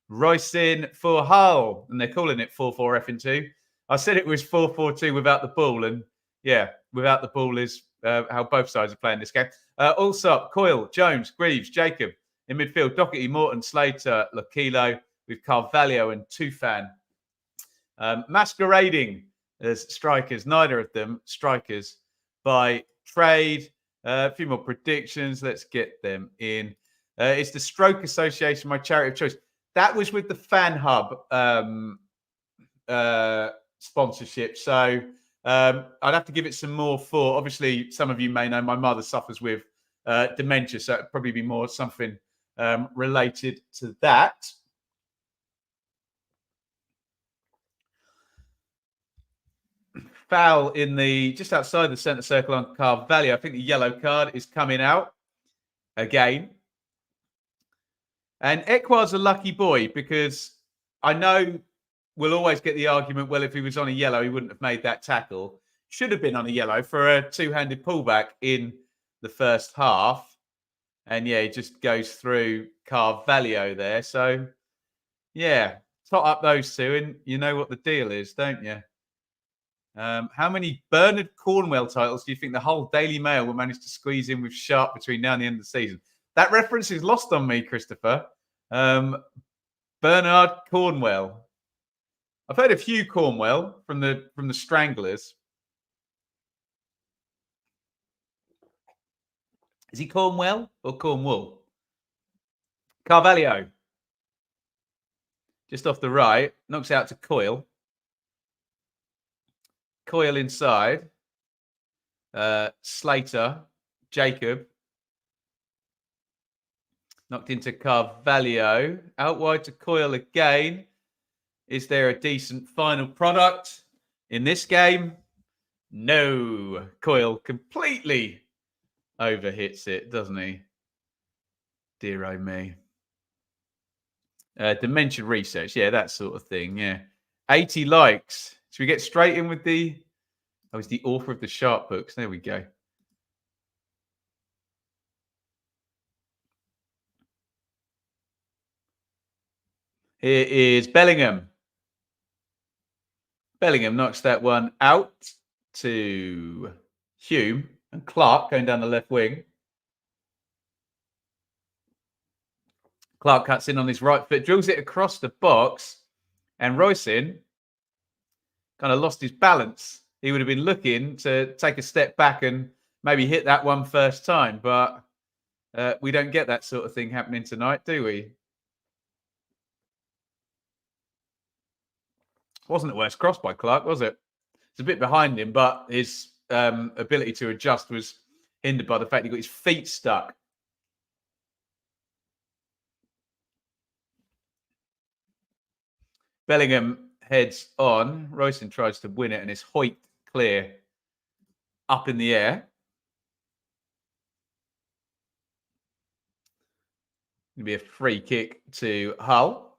[SPEAKER 1] Royce for Hull, and they're calling it 4-4-2. I said it was 4-4-2 without the ball, and yeah, without the ball is how both sides are playing this game. Allsop, Coyle, Jones, Greaves, Jacob in midfield, Doherty, Morton, Slater, Lakilo with Carvalho and Tufan. Masquerading as strikers, neither of them strikers by trade. A few more predictions. Let's get them in. It's the Stroke Association, my charity of choice. That was with the Fan Hub sponsorship. So I'd have to give it some more thought. Obviously, some of you may know my mother suffers with dementia, so it'd probably be more something related to that. Foul in the just outside the centre circle on Carvalho. I think the yellow card is coming out again. And Ekwar's a lucky boy because I know we'll always get the argument, well, if he was on a yellow, he wouldn't have made that tackle. Should have been on a yellow for a two-handed pullback in the first half. And yeah, he just goes through Carvalho there. So yeah, tot up those two and you know what the deal is, don't you? How many Bernard Cornwell titles do you think the whole Daily Mail will manage to squeeze in with Sharp between now and the end of the season? That reference is lost on me, Christopher. Bernard Cornwell. I've heard of Hugh Cornwell from the Stranglers. Is he Cornwell or Cornwall? Carvalho. Just off the right. Knocks out to Coyle. Coyle inside. Slater. Jacob. Knocked into Carvalho. Out wide to Coyle again. Is there a decent final product in this game? No. Coyle completely overhits it, doesn't he? Dear oh me. Dementia research. Yeah, that sort of thing. Yeah. 80 likes. Should we get straight in with the... Oh, he's the author of the Sharp books. There we go. Here is Bellingham. Bellingham knocks that one out to Hume and Clark going down the left wing. Clark cuts in on his right foot, drills it across the box, and Roycin kind of lost his balance. He would have been looking to take a step back and maybe hit that one first time, but we don't get that sort of thing happening tonight, do we? Wasn't the worst cross by Clark, was it? It's a bit behind him, but his ability to adjust was hindered by the fact he got his feet stuck. Bellingham heads on. Royston tries to win it, and it's hoiked clear up in the air. Going to be a free kick to Hull.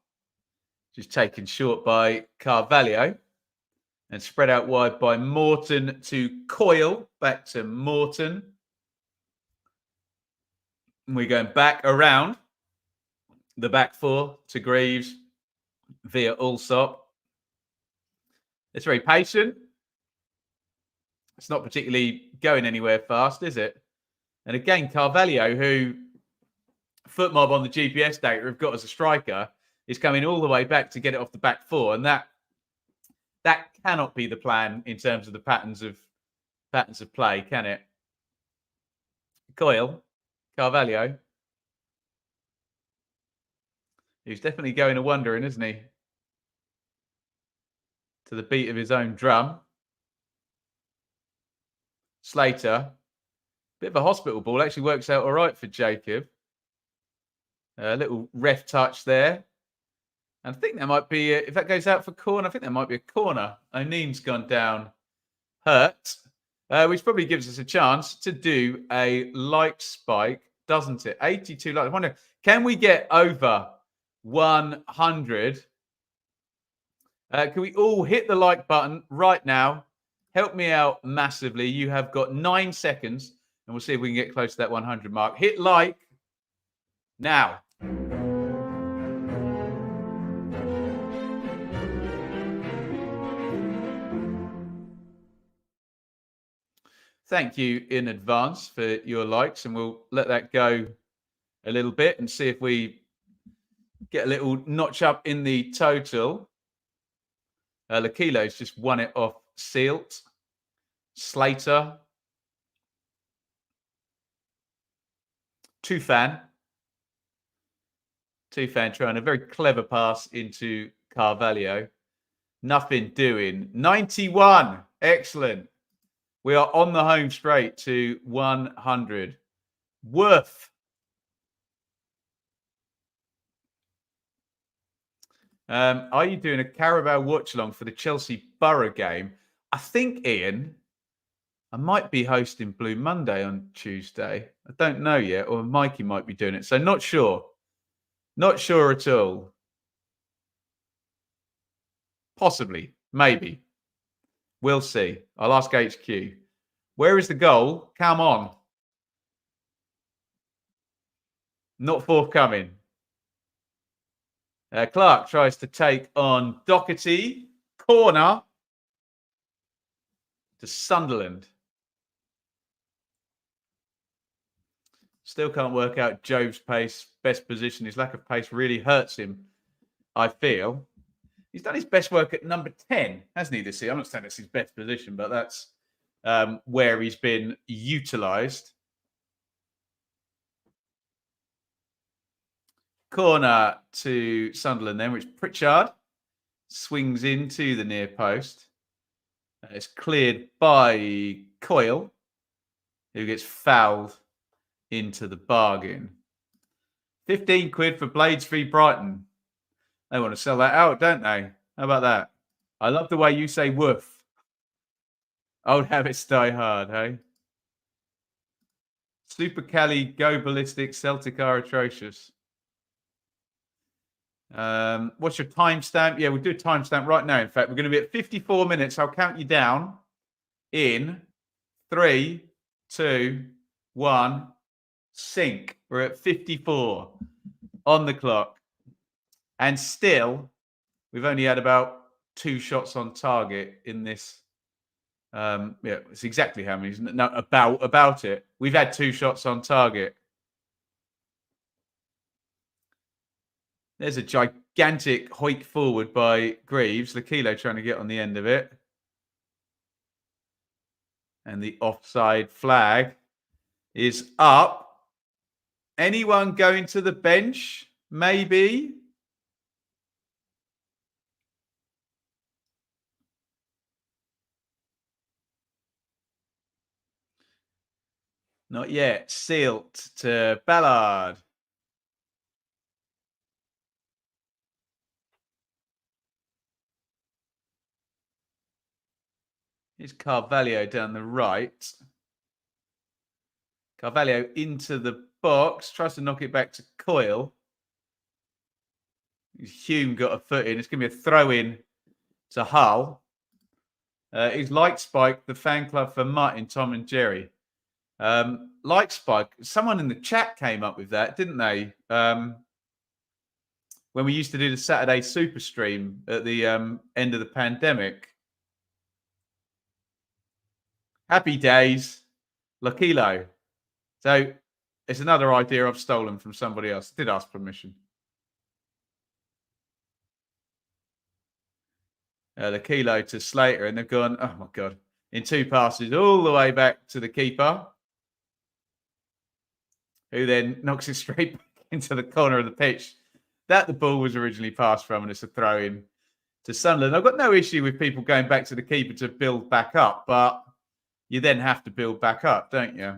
[SPEAKER 1] Just taken short by Carvalho. And spread out wide by Morton to Coyle. Back to Morton. And we're going back around the back four to Greaves via Allsop. It's very patient. It's not particularly going anywhere fast, is it? And again, Carvalho, who Footmob on the GPS data have got as a striker, is coming all the way back to get it off the back four. And that cannot be the plan in terms of the patterns of play, can it? Coyle, Carvalho. He's definitely going a wandering, isn't he? To the beat of his own drum. Slater. Bit of a hospital ball. Actually works out all right for Jacob. A little ref touch there. And I think there might be, if that goes out for corner, I think there might be a corner. O'Neill's gone down hurt, which probably gives us a chance to do a like spike, doesn't it? 82 likes. I wonder, can we get over 100? Can we all hit the like button right now? Help me out massively. You have got 9 seconds, and we'll see if we can get close to that 100 mark. Hit like now. Thank you in advance for your likes, and we'll let that go a little bit and see if we get a little notch up in the total. Lakilo's just won it off Sealt. Slater. Tufan trying a very clever pass into Carvalho. Nothing doing. 91. Excellent. We are on the home straight to 100. Worth. Are you doing a Carabao watch along for the Chelsea Borough game? I think, Ian, I might be hosting Blue Monday on Tuesday. I don't know yet, or Mikey might be doing it. So not sure. Not sure at all. Possibly. Maybe. We'll see. I'll ask HQ. Where is the goal? Come on. Not forthcoming. Clark tries to take on Doherty. Corner to Sunderland. Still can't work out Jove's pace, best position. His lack of pace really hurts him, I feel. He's done his best work at number 10, hasn't he, this year? I'm not saying that's his best position, but that's where he's been utilised. Corner to Sunderland then, which Pritchard swings into the near post. It's cleared by Coyle, who gets fouled into the bargain. 15 quid for Blades v Brighton. They want to sell that out, don't they? How about that? I love the way you say woof. Old habits die hard, hey? Super Cali, go ballistic, Celtic are atrocious. What's your timestamp? Yeah, we'll do a timestamp right now. In fact, we're going to be at 54 minutes. I'll count you down in 3, 2, 1. Sync. We're at 54 on the clock. And still, we've only had about 2 shots on target in this. Yeah, it's exactly how many. No, about it. We've had 2 shots on target. There's a gigantic hoik forward by Greaves. Lakilo trying to get on the end of it. And the offside flag is up. Anyone going to the bench? Maybe. Not yet. Sealt to Ballard. Here's Carvalho down the right. Carvalho into the box. Tries to knock it back to Coyle. Hume got a foot in. It's going to be a throw-in to Hull. He's Light Spike, the fan club for Martin, Tom and Jerry. Light Spike, someone in the chat came up with that, didn't they? When we used to do the Saturday super stream at the end of the pandemic. Happy days, Lakilo. So it's another idea I've stolen from somebody else. Did ask permission. Lakilo to Slater, and they've gone, oh my God, in 2 passes all the way back to the keeper, who then knocks it straight back into the corner of the pitch that the ball was originally passed from, and it's a throw in to Sunderland. I've got no issue with people going back to the keeper to build back up, but you then have to build back up, don't you?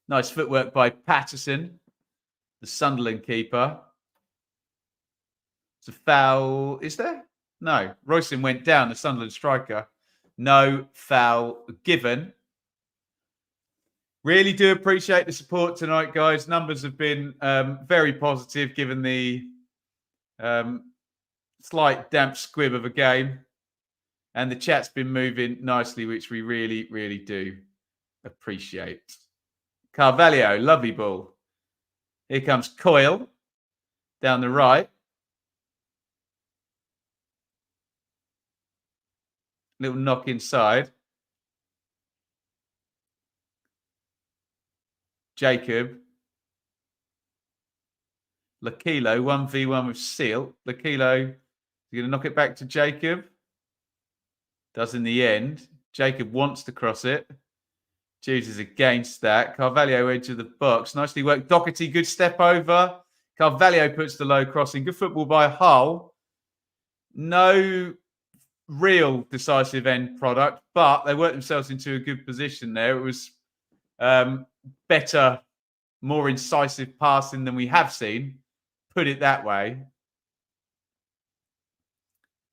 [SPEAKER 1] Nice footwork by Patterson, the Sunderland keeper. It's a foul, is there? No. Royston went down, the Sunderland striker. No foul given. Really do appreciate the support tonight, guys. Numbers have been very positive given the slight damp squib of a game. And the chat's been moving nicely, which we really, really do appreciate. Carvalho, lovely ball. Here comes Coyle down the right. Little knock inside. Jacob. Lakilo, 1v1 with Seal. Lakilo, is he going to knock it back to Jacob? Does in the end. Jacob wants to cross it. Chooses against that. Carvalho edge of the box. Nicely worked. Doherty, good step over. Carvalho puts the low crossing. Good football by Hull. No real decisive end product, but they worked themselves into a good position there. It was better, more incisive passing than we have seen. Put it that way.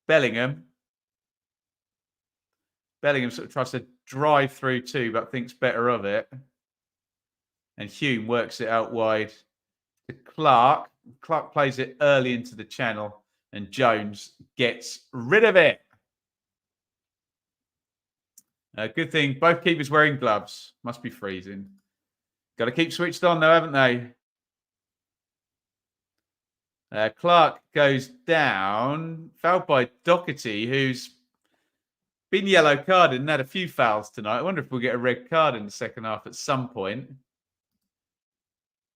[SPEAKER 1] Bellingham sort of tries to drive through too, but thinks better of it. And Hume works it out wide to Clark. Clark plays it early into the channel, and Jones gets rid of it. Good thing both keepers wearing gloves. Must be freezing. Got to keep switched on though, haven't they? Clark goes down. Fouled by Doherty, who's been yellow carded and had a few fouls tonight. I wonder if we'll get a red card in the second half at some point.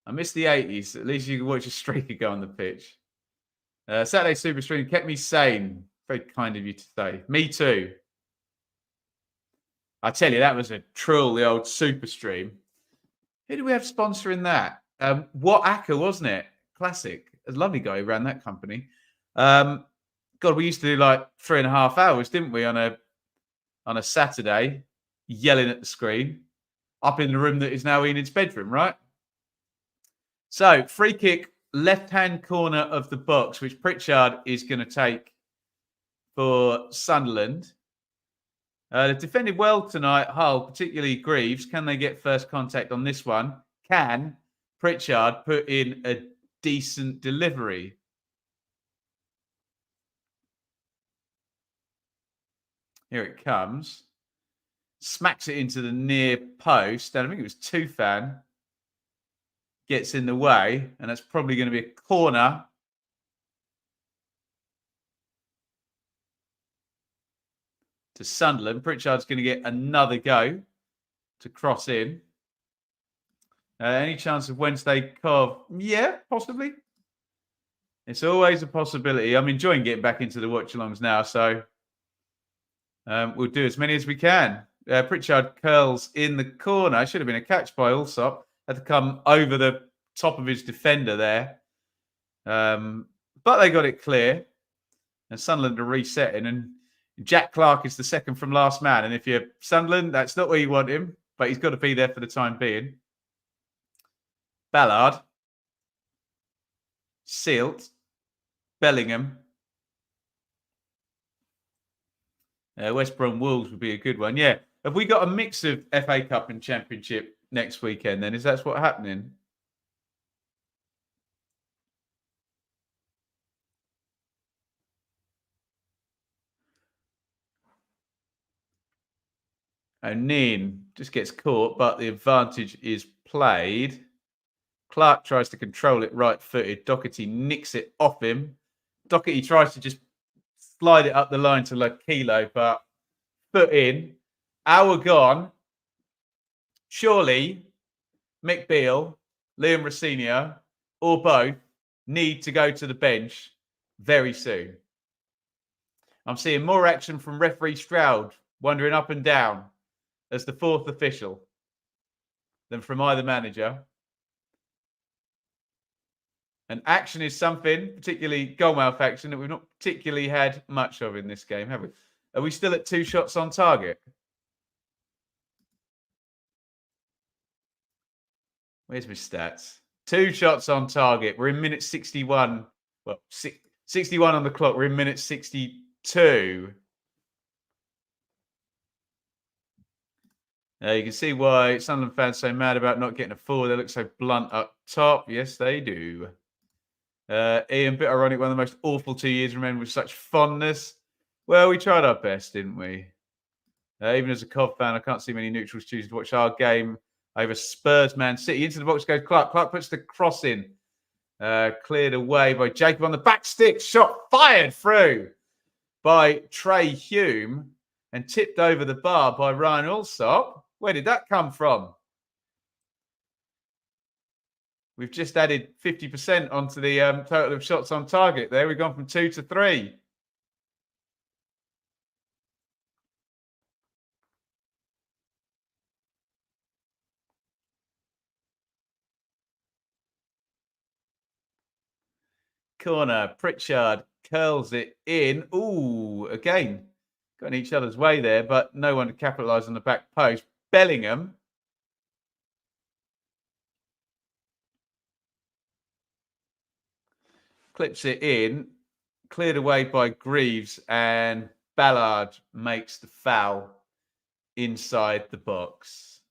[SPEAKER 1] I miss the 80s. At least you can watch a striker go on the pitch. Saturday Super Stream kept me sane. Very kind of you to say. Me too. I tell you, that was a truly old Super Stream. Who do we have sponsoring that? What Acker, wasn't it? Classic. A lovely guy who ran that company. God, we used to do like 3.5 hours, didn't we, on a Saturday, yelling at the screen, up in the room that is now Enid's bedroom, right? So, free kick, left-hand corner of the box, which Pritchard is going to take for Sunderland. They've defended well tonight, Hull, particularly Greaves. Can they get first contact on this one? Can Pritchard put in a decent delivery? Here it comes. Smacks it into the near post. And I think it was Tufan. Gets in the way. And that's probably going to be a corner. To Sunderland. Pritchard's going to get another go to cross in. Any chance of Wednesday Cov? Yeah, possibly. It's always a possibility. I'm enjoying getting back into the watch-alongs now, so we'll do as many as we can. Pritchard curls in the corner. Should have been a catch by Allsop. Had to come over the top of his defender there. But they got it clear. And Sunderland are resetting. And Jack Clark is the second from last man. And if you're Sunderland, that's not where you want him. But he's got to be there for the time being. Ballard. Sealt. Bellingham. West Brom Wolves would be a good one. Yeah. Have we got a mix of FA Cup and Championship next weekend then? Is that what's happening? O'Neill just gets caught, but the advantage is played. Clark tries to control it right-footed. Doherty nicks it off him. Doherty tries to just slide it up the line to Lakilo, but foot in. Hour gone. Surely Mick Beale, Liam Rossinha, or both need to go to the bench very soon. I'm seeing more action from referee Stroud, wandering up and down as the fourth official than from either manager. And action is something, particularly goalmouth action, that we've not particularly had much of in this game, have we? Are we still at 2 shots on target? Where's my stats? 2 shots on target. We're in minute 61. Well, 61 on the clock. We're in minute 62. You can see why Sunderland fans are so mad about not getting a forward. They look so blunt up top. Yes, they do. Ian, bit ironic, one of the most awful 2 years remembered with such fondness. Well, we tried our best, didn't we? Even as a Cov fan, I can't see many neutrals choosing to watch our game over Spurs Man City. Into the box goes Clark. Clark puts the cross in. Cleared away by Jacob on the back stick. Shot fired through by Trey Hume and tipped over the bar by Ryan Alsop. Where did that come from? We've just added 50% onto the total of shots on target there. We've gone from 2 to 3. Corner. Pritchard curls it in. Ooh, again, got in each other's way there, but no one to capitalise on the back post. Bellingham. Clips it in. Cleared away by Greaves, and Ballard makes the foul inside the box.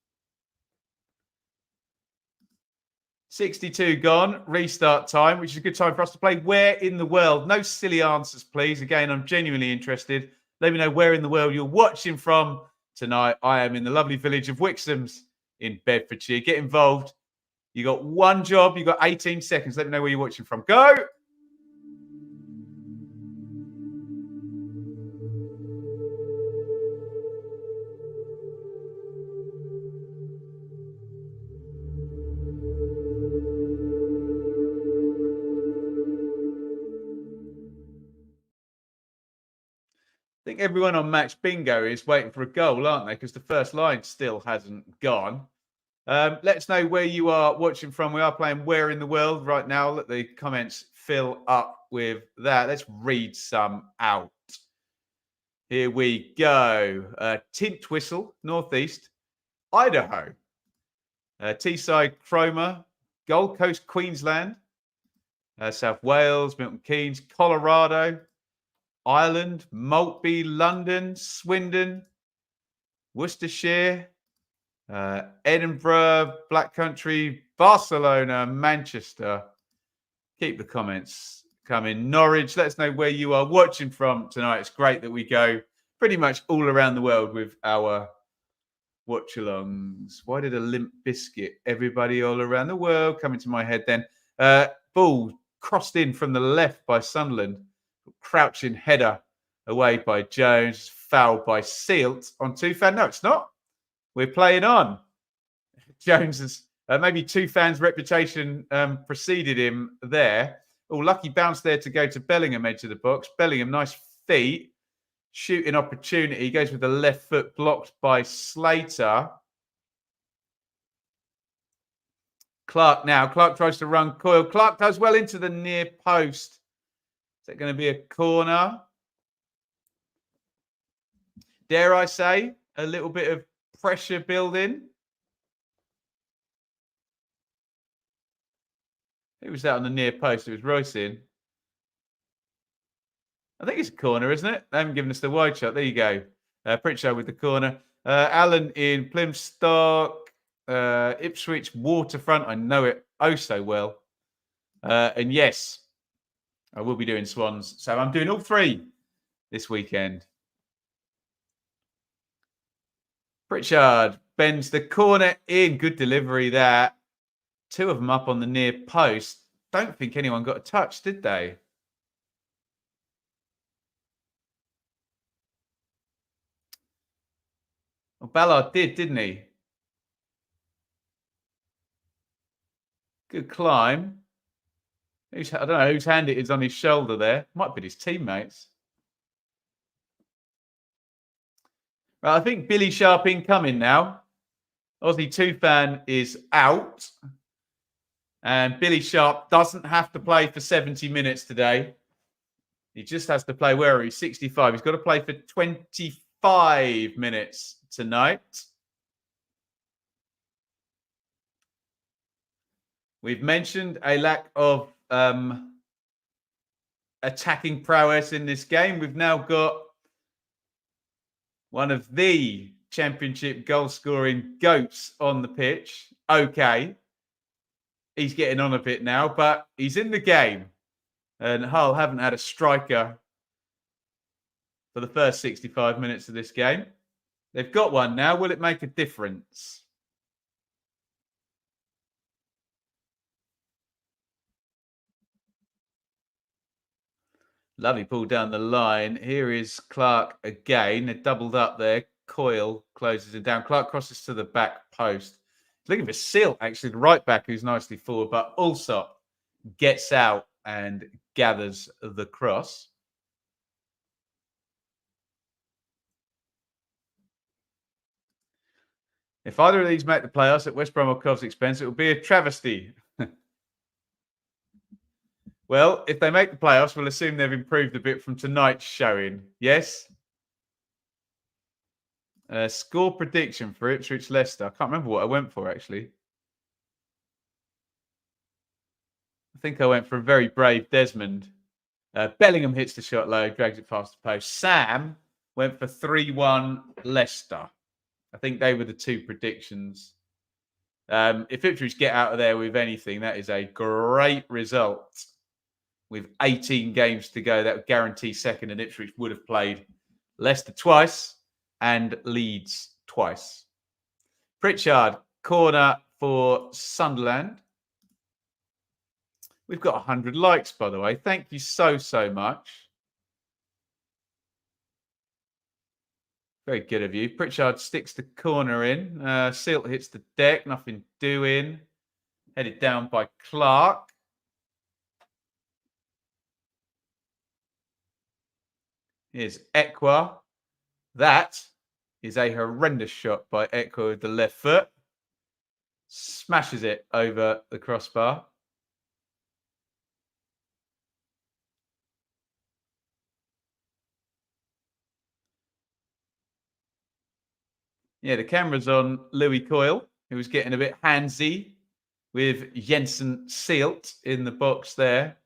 [SPEAKER 1] 62 gone, restart time, which is a good time for us to play Where in the World. No silly answers, please. Again, I'm genuinely interested. Let me know where in the world you're watching from tonight. I am in the lovely village of Wixham's in Bedfordshire. Get involved. You got one job. You got 18 seconds. Let me know where you're watching from. Go! I think everyone on Match Bingo is waiting for a goal, aren't they? Because the first line still hasn't gone. Let us know where you are watching from. We are playing Where in the World right now. Let the comments fill up with that. Let's read some out. Here we go. Tint Whistle, Northeast, Idaho. Teesside, Cromer, Gold Coast, Queensland, South Wales, Milton Keynes, Colorado, Ireland, Maltby, London, Swindon, Worcestershire, Edinburgh, Black Country, Barcelona, Manchester. Keep the comments coming. Norwich, let us know where you are watching from tonight. It's great that we go pretty much all around the world with our watch-alongs. Why did a Limp Biscuit? Everybody all around the world come into my head then. Ball crossed in from the left by Sunderland. Crouching header away by Jones. Foul by Sealt on Tufan. No, it's not. We're playing on. Jones has maybe Tufan's reputation preceded him there. Oh, lucky bounce there to go to Bellingham, edge of the box. Bellingham, nice feet. Shooting opportunity. He goes with the left foot, blocked by Slater. Clark now. Clark tries to run coil. Clark does well into the near post. Is that going to be a corner? Dare I say, a little bit of pressure building. Who was that on the near post? It was Royce. I think it's a corner, isn't it? They haven't given us the wide shot. There you go. Pritchard with the corner. Allen in Plymstock. Ipswich Waterfront. I know it oh so well. And yes, I will be doing Swans. So I'm doing all three this weekend. Pritchard bends the corner in. Good delivery there. Two of them up on the near post. Don't think anyone got a touch, did they? Well, Ballard did, didn't he? Good climb. I don't know whose hand it is on his shoulder there. Might be his teammates. Right, I think Billy Sharp incoming now. Aussie 2 fan is out. And Billy Sharp doesn't have to play for 70 minutes today. He just has to play, where are he? 65. He's got to play for 25 minutes tonight. We've mentioned a lack of attacking prowess in this game. We've now got one of the Championship goal-scoring goats on the pitch. Okay. He's getting on a bit now, but he's in the game. And Hull haven't had a striker for the first 65 minutes of this game. They've got one now. Will it make a difference? Lovely pull down the line. Here is Clark again. They're doubled up there. Coyle closes it down. Clark crosses to the back post. Looking for Silt, actually, the right back, who's nicely forward, but Allsop gets out and gathers the cross. If either of these make the playoffs at West Brom or Cov's expense, it will be a travesty. Well, if they make the playoffs, we'll assume they've improved a bit from tonight's showing. Yes? Score prediction for Ipswich Leicester. I can't remember what I went for, actually. I think I went for a very brave Desmond. Bellingham hits the shot low, drags it past the post. Sam went for 3-1 Leicester. I think they were the two predictions. If Ipswich get out of there with anything, that is a great result. With 18 games to go, that would guarantee second, and Ipswich would have played Leicester twice and Leeds twice. Pritchard, corner for Sunderland. We've got 100 likes, by the way. Thank you so, so much. Very good of you. Pritchard sticks the corner in. Silt hits the deck. Nothing doing. Headed down by Clark. Here's Ekwa. That is a horrendous shot by Ekwa with the left foot. Smashes it over the crossbar. Yeah, the camera's on Louis Coyle, who was getting a bit handsy with Jensen Silt in the box there.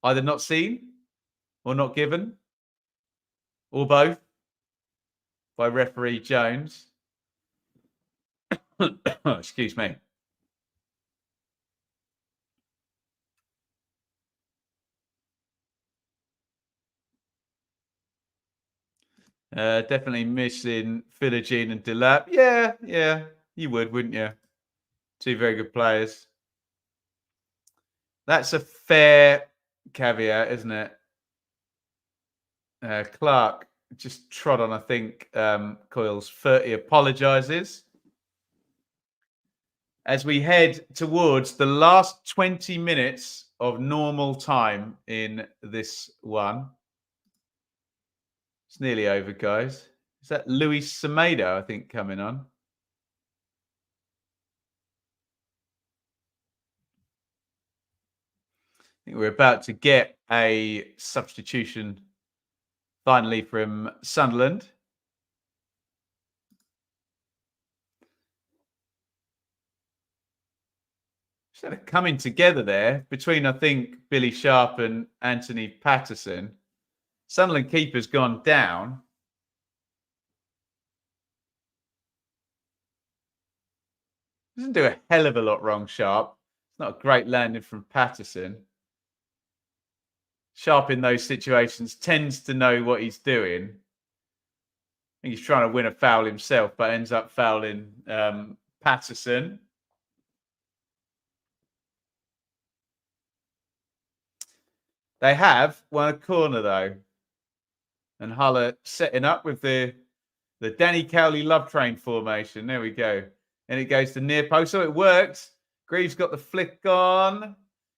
[SPEAKER 1] Either not seen or not given, or both, by referee Jones. Excuse me. Definitely missing Philogene and Delap. Yeah, you would, wouldn't you? Two very good players. That's a fair caveat, isn't it? Clark just trod on, I think, Coyle's foot. He apologises. As we head towards the last 20 minutes of normal time in this one. It's nearly over, guys. Is that Luis Semedo, I think, coming on? I think we're about to get a substitution finally from Sunderland. Sort of coming together there between, I think, Billy Sharp and Anthony Patterson. Sunderland keeper's gone down. Doesn't do a hell of a lot wrong, Sharp. It's not a great landing from Patterson. Sharp in those situations tends to know what he's doing. I think he's trying to win a foul himself, but ends up fouling Patterson. They have won a corner, though. And Hull are setting up with the Danny Cowley love train formation. There we go. And it goes to near post. So it works. Greaves got the flick on.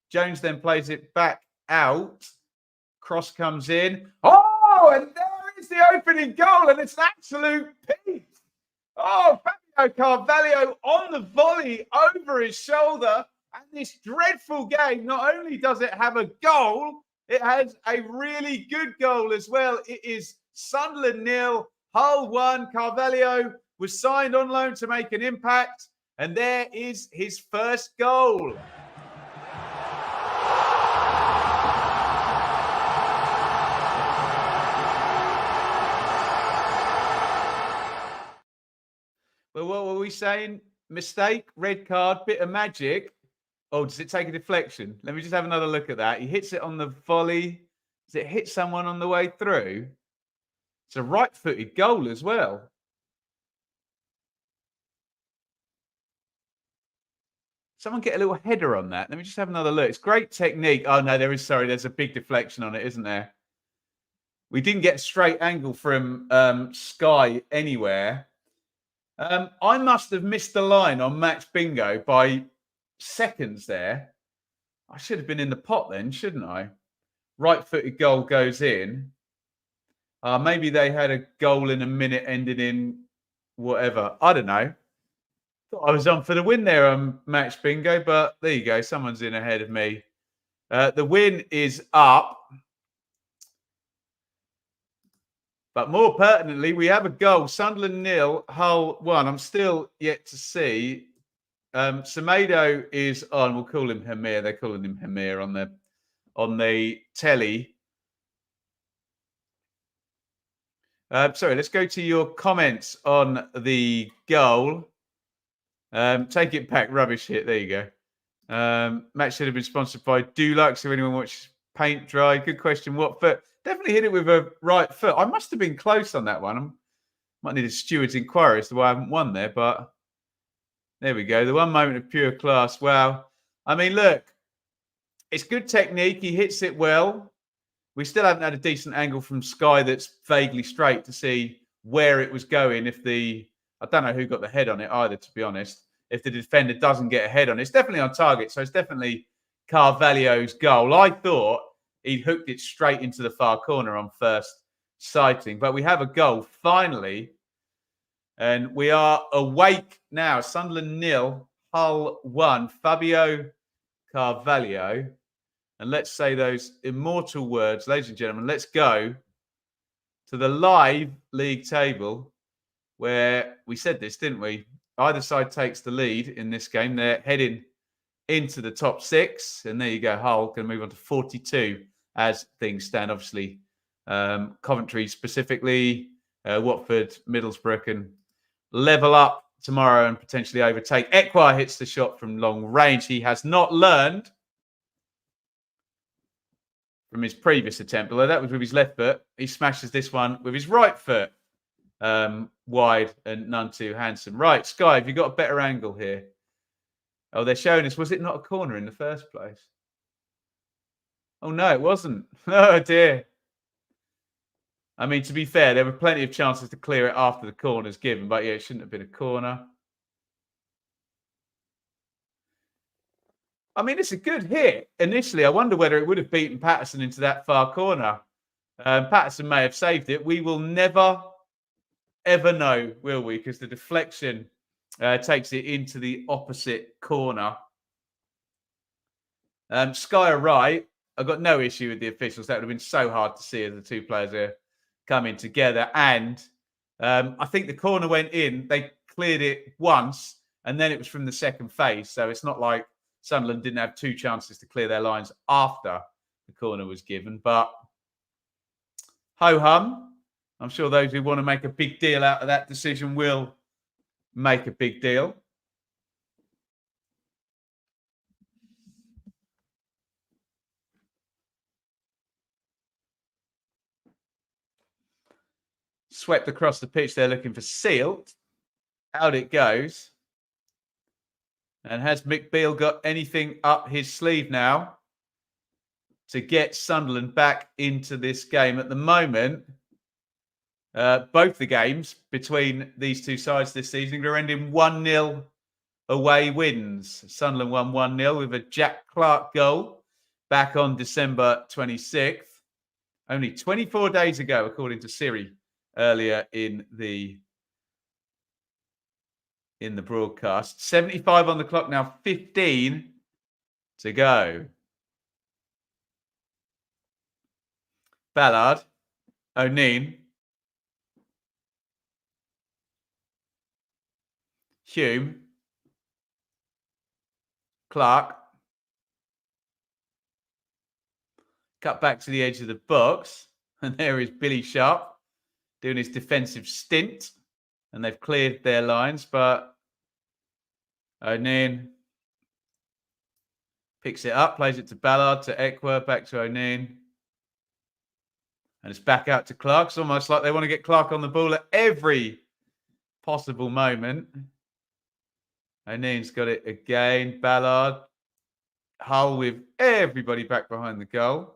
[SPEAKER 1] Jones then plays it back out. Cross comes in. Oh, and there is the opening goal. And it's an absolute peach. Oh, Fabio Carvalho on the volley over his shoulder. And this dreadful game, not only does it have a goal, it has a really good goal as well. It is Sunderland 0, Hull 1. Carvalho was signed on loan to make an impact. And there is his first goal. Well, what were we saying? Mistake, red card, bit of magic. Oh, does it take a deflection? Let me just have another look at that. He hits it on the volley. Does it hit someone on the way through? It's a right-footed goal as well. Someone get a little header on that. Let me just have another look. It's great technique. Oh, no, there's a big deflection on it, isn't there? We didn't get a straight angle from Sky anywhere. I must have missed the line on Match Bingo by seconds there. I should have been in the pot then, shouldn't I? Right-footed goal goes in. Maybe they had a goal in a minute ended in whatever. I don't know. Thought I was on for the win there on Match Bingo, but there you go. Someone's in ahead of me. The win is up. But more pertinently, we have a goal. Sunderland 0, Hull 1. I'm still yet to see. Semedo is on. We'll call him Hamir. They're calling him Hamir on the telly. Sorry, let's go to your comments on the goal. Take it back, rubbish hit. There you go. Match should have been sponsored by Dulux. So anyone watch paint dry? Good question. What foot? Definitely hit it with a right foot. I must have been close on that one. I might need a steward's inquiry as to why I haven't won there, but there we go. The one moment of pure class. Wow. I mean, look, it's good technique. He hits it well. We still haven't had a decent angle from Sky that's vaguely straight to see where it was going. I don't know who got the head on it either, to be honest. If the defender doesn't get a head on it, it's definitely on target. So it's definitely Carvalho's goal. I thought he'd hooked it straight into the far corner on first sighting. But we have a goal finally. And we are awake now. Sunderland 0, Hull 1. Fabio Carvalho. And let's say those immortal words, ladies and gentlemen. Let's go to the live league table where we said this, didn't we? Either side takes the lead in this game. They're heading into the top 6. And there you go. Hull can move on to 42 as things stand. Obviously, Coventry specifically, Watford, Middlesbrough can level up tomorrow and potentially overtake. Ekwar hits the shot from long range. He has not learned from his previous attempt, although that was with his left foot. He smashes this one with his right foot. Wide and none too handsome. Right, Sky, have you got a better angle here? Oh, they're showing us. Was it not a corner in the first place? Oh, no, it wasn't. Oh, dear. I mean, to be fair, there were plenty of chances to clear it after the corner's given, but yeah, it shouldn't have been a corner. I mean, it's a good hit. Initially, I wonder whether it would have beaten Patterson into that far corner. Patterson may have saved it. We will never, ever know, will we? Because the deflection takes it into the opposite corner. Sky are right. I've got no issue with the officials. That would have been so hard to see as the two players are coming together. And I think the corner went in. They cleared it once, and then it was from the second phase. So it's not like Sunderland didn't have two chances to clear their lines after the corner was given. But ho-hum. I'm sure those who want to make a big deal out of that decision will make a big deal. Swept across the pitch there looking for Sealt. Out it goes. And has Mick Beale got anything up his sleeve now to get Sunderland back into this game? At the moment, both the games between these two sides this season are ending 1-0 away wins. Sunderland won 1-0 with a Jack Clark goal back on December 26th. Only 24 days ago, according to Siri earlier in the broadcast. 75 on the clock now, 15 to go. Ballard, O'Neill, Hume, Clark. Cut back to the edge of the box. And there is Billy Sharp doing his defensive stint. And they've cleared their lines, but O'Neill picks it up, plays it to Ballard, to Ekwa, back to O'Neill. And it's back out to Clark. It's almost like they want to get Clark on the ball at every possible moment. O'Neill's got it again. Ballard. Hull with everybody back behind the goal.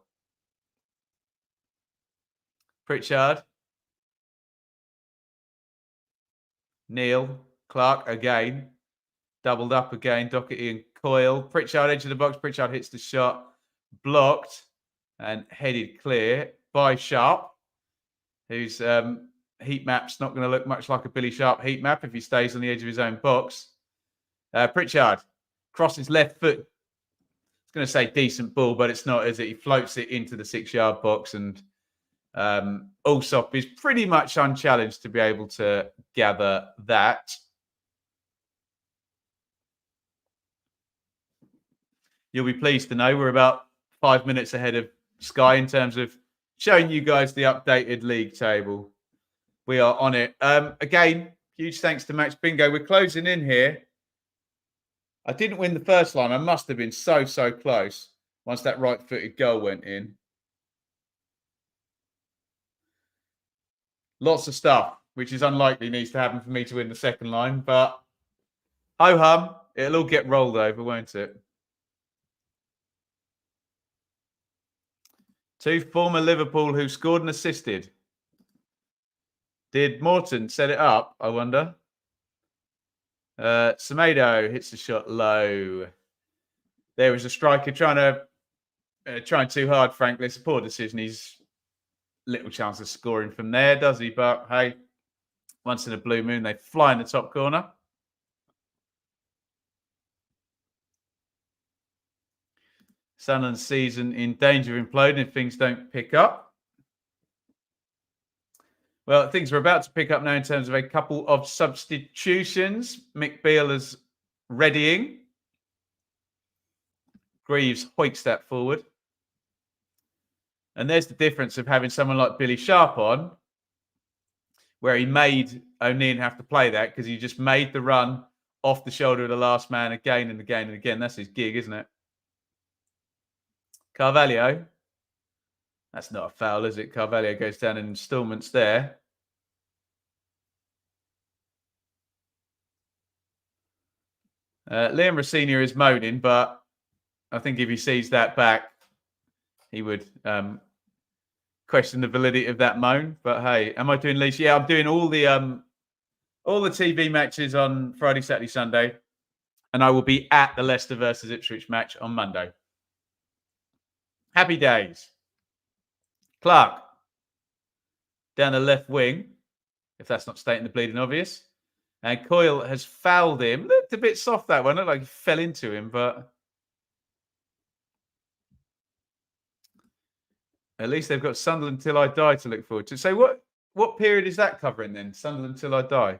[SPEAKER 1] Pritchard. Neil. Clark again. Doubled up again. Doherty and Coyle. Pritchard, edge of the box. Pritchard hits the shot. Blocked and headed clear by Sharp, whose heat map's not going to look much like a Billy Sharp heat map if he stays on the edge of his own box. Pritchard crosses left foot. I was going to say decent ball, but it's not, is it? He floats it into the 6-yard box, and Alsop is pretty much unchallenged to be able to gather that. You'll be pleased to know we're about 5 minutes ahead of Sky in terms of showing you guys the updated league table. We are on it. Again, huge thanks to Max Bingo. We're closing in here. I didn't win the first line. I must have been so close once that right-footed goal went in. Lots of stuff, which is unlikely needs to happen for me to win the second line. But ho-hum, it'll all get rolled over, won't it? Two former Liverpool who scored and assisted. Did Morton set it up, I wonder? Semedo hits the shot low. There was a striker trying too hard, frankly. It's a poor decision. He's little chance of scoring from there, does he? But hey, once in a blue moon, they fly in the top corner. Sunderland's season in danger of imploding if things don't pick up. Well, things are about to pick up now in terms of a couple of substitutions. Mick Beale is readying. Greaves hoiks that forward. And there's the difference of having someone like Billy Sharp on, where he made O'Neill have to play that because he just made the run off the shoulder of the last man again and again and again. That's his gig, isn't it? Carvalho. That's not a foul, is it? Carvalho goes down in installments there. Liam Rossini is moaning, but I think if he sees that back, he would question the validity of that moan. But hey, am I doing leash? Yeah, I'm doing all the TV matches on Friday, Saturday, Sunday, and I will be at the Leicester versus Ipswich match on Monday. Happy days. Clark down the left wing, if that's not stating the bleeding obvious. And Coyle has fouled him. Looked a bit soft, that one. Looked like he fell into him, but at least they've got Sunderland Till I Die to look forward to. So what period is that covering then? Sunderland Till I Die?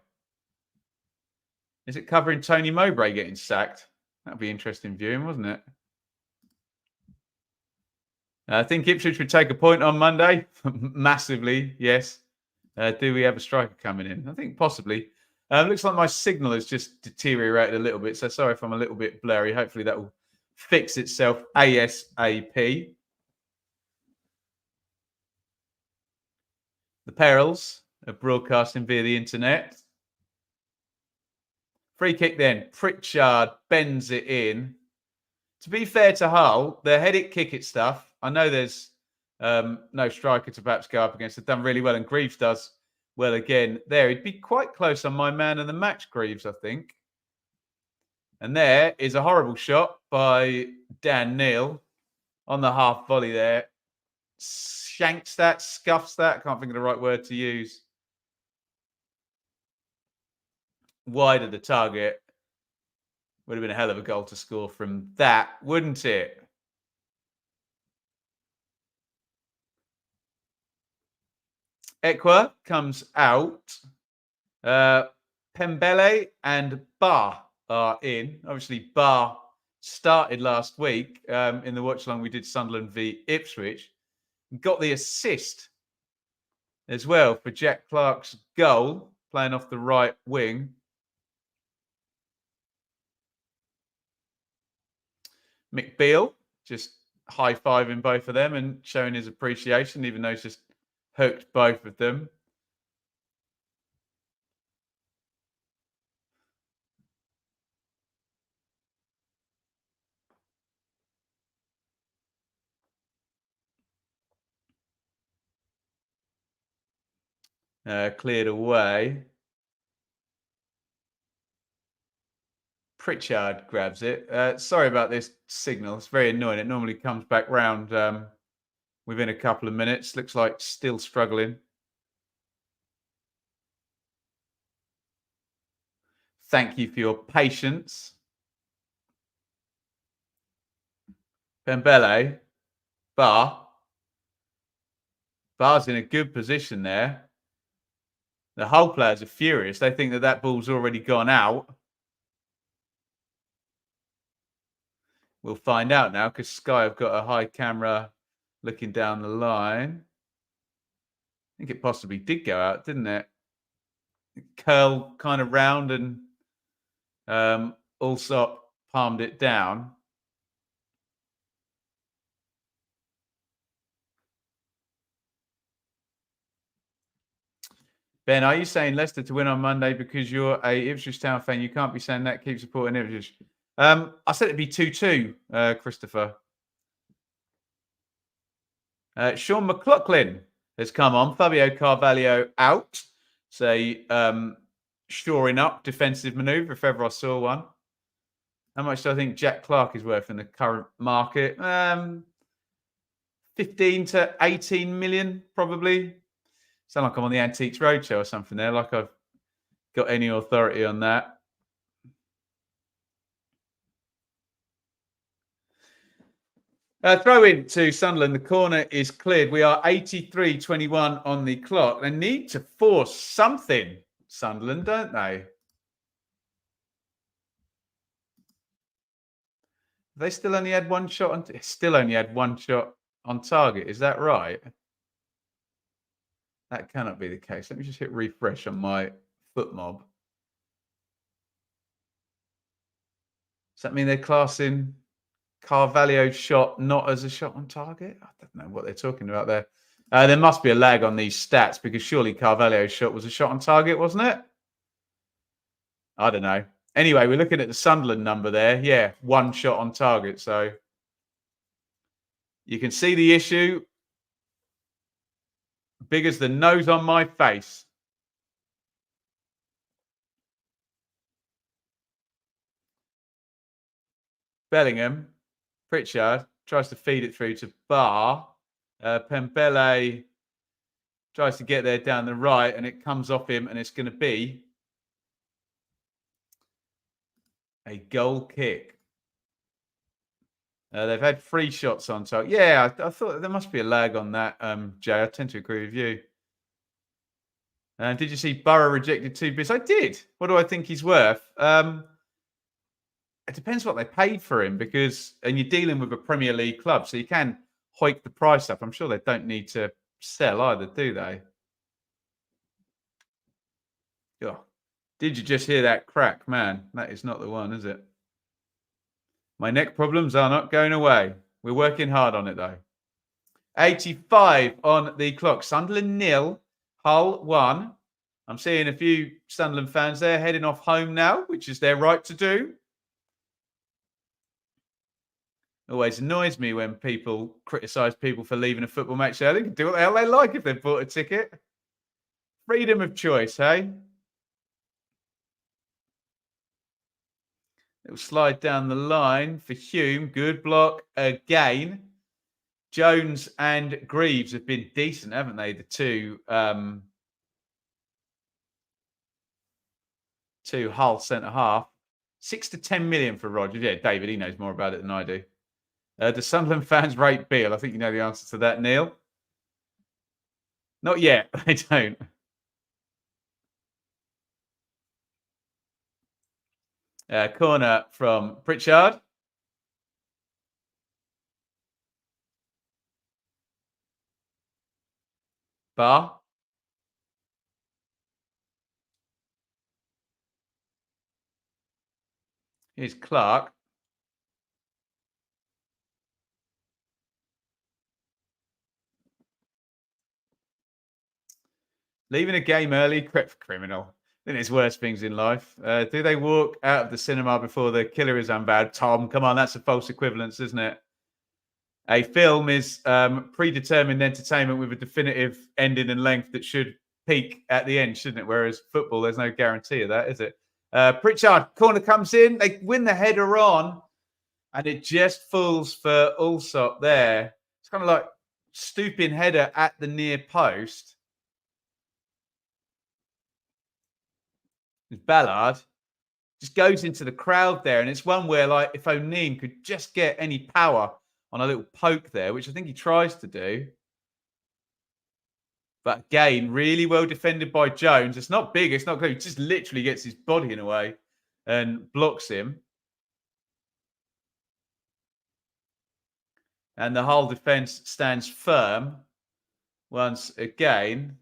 [SPEAKER 1] Is it covering Tony Mowbray getting sacked? That'd be interesting viewing, wasn't it? I think Ipswich would take a point on Monday. Massively, yes. Do we have a striker coming in? I think possibly. Looks like my signal has just deteriorated a little bit. So sorry if I'm a little bit blurry. Hopefully that will fix itself ASAP. The Perils broadcasting via the internet. Free kick then. Pritchard bends it in. To be fair to Hull, their head it, kick it stuff, I know there's no striker to perhaps go up against. They've done really well, and Greaves does well again there. He'd be quite close on my man of the match, Greaves, I think. And there is a horrible shot by Dan Neal on the half volley there. Shanks that, scuffs that. I can't think of the right word to use. Wide of the target. Would have been a hell of a goal to score from that, wouldn't it? Ekwa comes out. Pembele and Bar are in. Obviously, Bar started last week in the watch-along we did Sunderland v Ipswich. Got the assist as well for Jack Clark's goal, playing off the right wing. Mick Beale just high-fiving both of them and showing his appreciation, even though he's just hooked both of them. Cleared away. Pritchard grabs it. Sorry about this signal. It's very annoying. It normally comes back round within a couple of minutes. Looks like still struggling. Thank you for your patience. Pembele. Bar's in a good position there. The Hull players are furious. They think that ball's already gone out. We'll find out now because Sky have got a high camera looking down the line. I think it possibly did go out, didn't it? Curl kind of round and Allsop palmed it down. Ben, are you saying Leicester to win on Monday because you're a Ipswich Town fan? You can't be saying that. Keep supporting Ipswich. I said it'd be 2-2, Christopher. Sean McLaughlin has come on. Fabio Carvalho out. So shoring up defensive manoeuvre, if ever I saw one. How much do I think Jack Clark is worth in the current market? 15 to 18 million, probably. Sound like I'm on the Antiques Roadshow or something there, like I've got any authority on that. Throw in to Sunderland. The corner is cleared. We are 83-21 on the clock. They need to force something, Sunderland, don't they? They still only had one shot on target. Is that right? That cannot be the case. Let me just hit refresh on my foot mob. Does that mean they're classing Carvalho's shot not as a shot on target? I don't know what they're talking about there. There must be a lag on these stats because surely Carvalho's shot was a shot on target, wasn't it? I don't know. Anyway, we're looking at the Sunderland number there. Yeah, one shot on target. So you can see the issue. Big as the nose on my face. Bellingham. Pritchard tries to feed it through to Bar. Pembele tries to get there down the right, and it comes off him, and it's going to be a goal kick. They've had 3 shots on target. Yeah, I thought there must be a lag on that, Jay. I tend to agree with you. And did you see Borough rejected 2 bids? I did. What do I think he's worth? It depends what they paid for him and you're dealing with a Premier League club, so you can hike the price up. I'm sure they don't need to sell either, do they? Oh, did you just hear that crack? Man, that is not the one, is it? My neck problems are not going away. We're working hard on it, though. 85 on the clock. Sunderland 0, Hull 1. I'm seeing a few Sunderland fans there heading off home now, which is their right to do. Always annoys me when people criticise people for leaving a football match early. They can do what the hell they like if they've bought a ticket. Freedom of choice, hey? It'll slide down the line for Hume. Good block again. Jones and Greaves have been decent, haven't they? The two Hull centre half. 6 to 10 million for Rodgers. Yeah, David, he knows more about it than I do. Do Sunderland fans rate Beale? I think you know the answer to that, Neil. Not yet. They don't. Corner from Pritchard. Bar. Here's Clark. Leaving a game early, criminal. I think there's worse things in life. Do they walk out of the cinema before the killer is unbowed? Tom, come on, that's a false equivalence, isn't it? A film is predetermined entertainment with a definitive ending and length that should peak at the end, shouldn't it? Whereas football, there's no guarantee of that, is it? Pritchard, corner comes in. They win the header on, and it just falls for Allsop there. It's kind of like stooping header at the near post. Ballard just goes into the crowd there, and it's one where, like, if O'Neill could just get any power on a little poke there, which I think he tries to do. But again, really well defended by Jones. It's not big, it's not good. He just literally gets his body in a way and blocks him. And the Hull defence stands firm once again.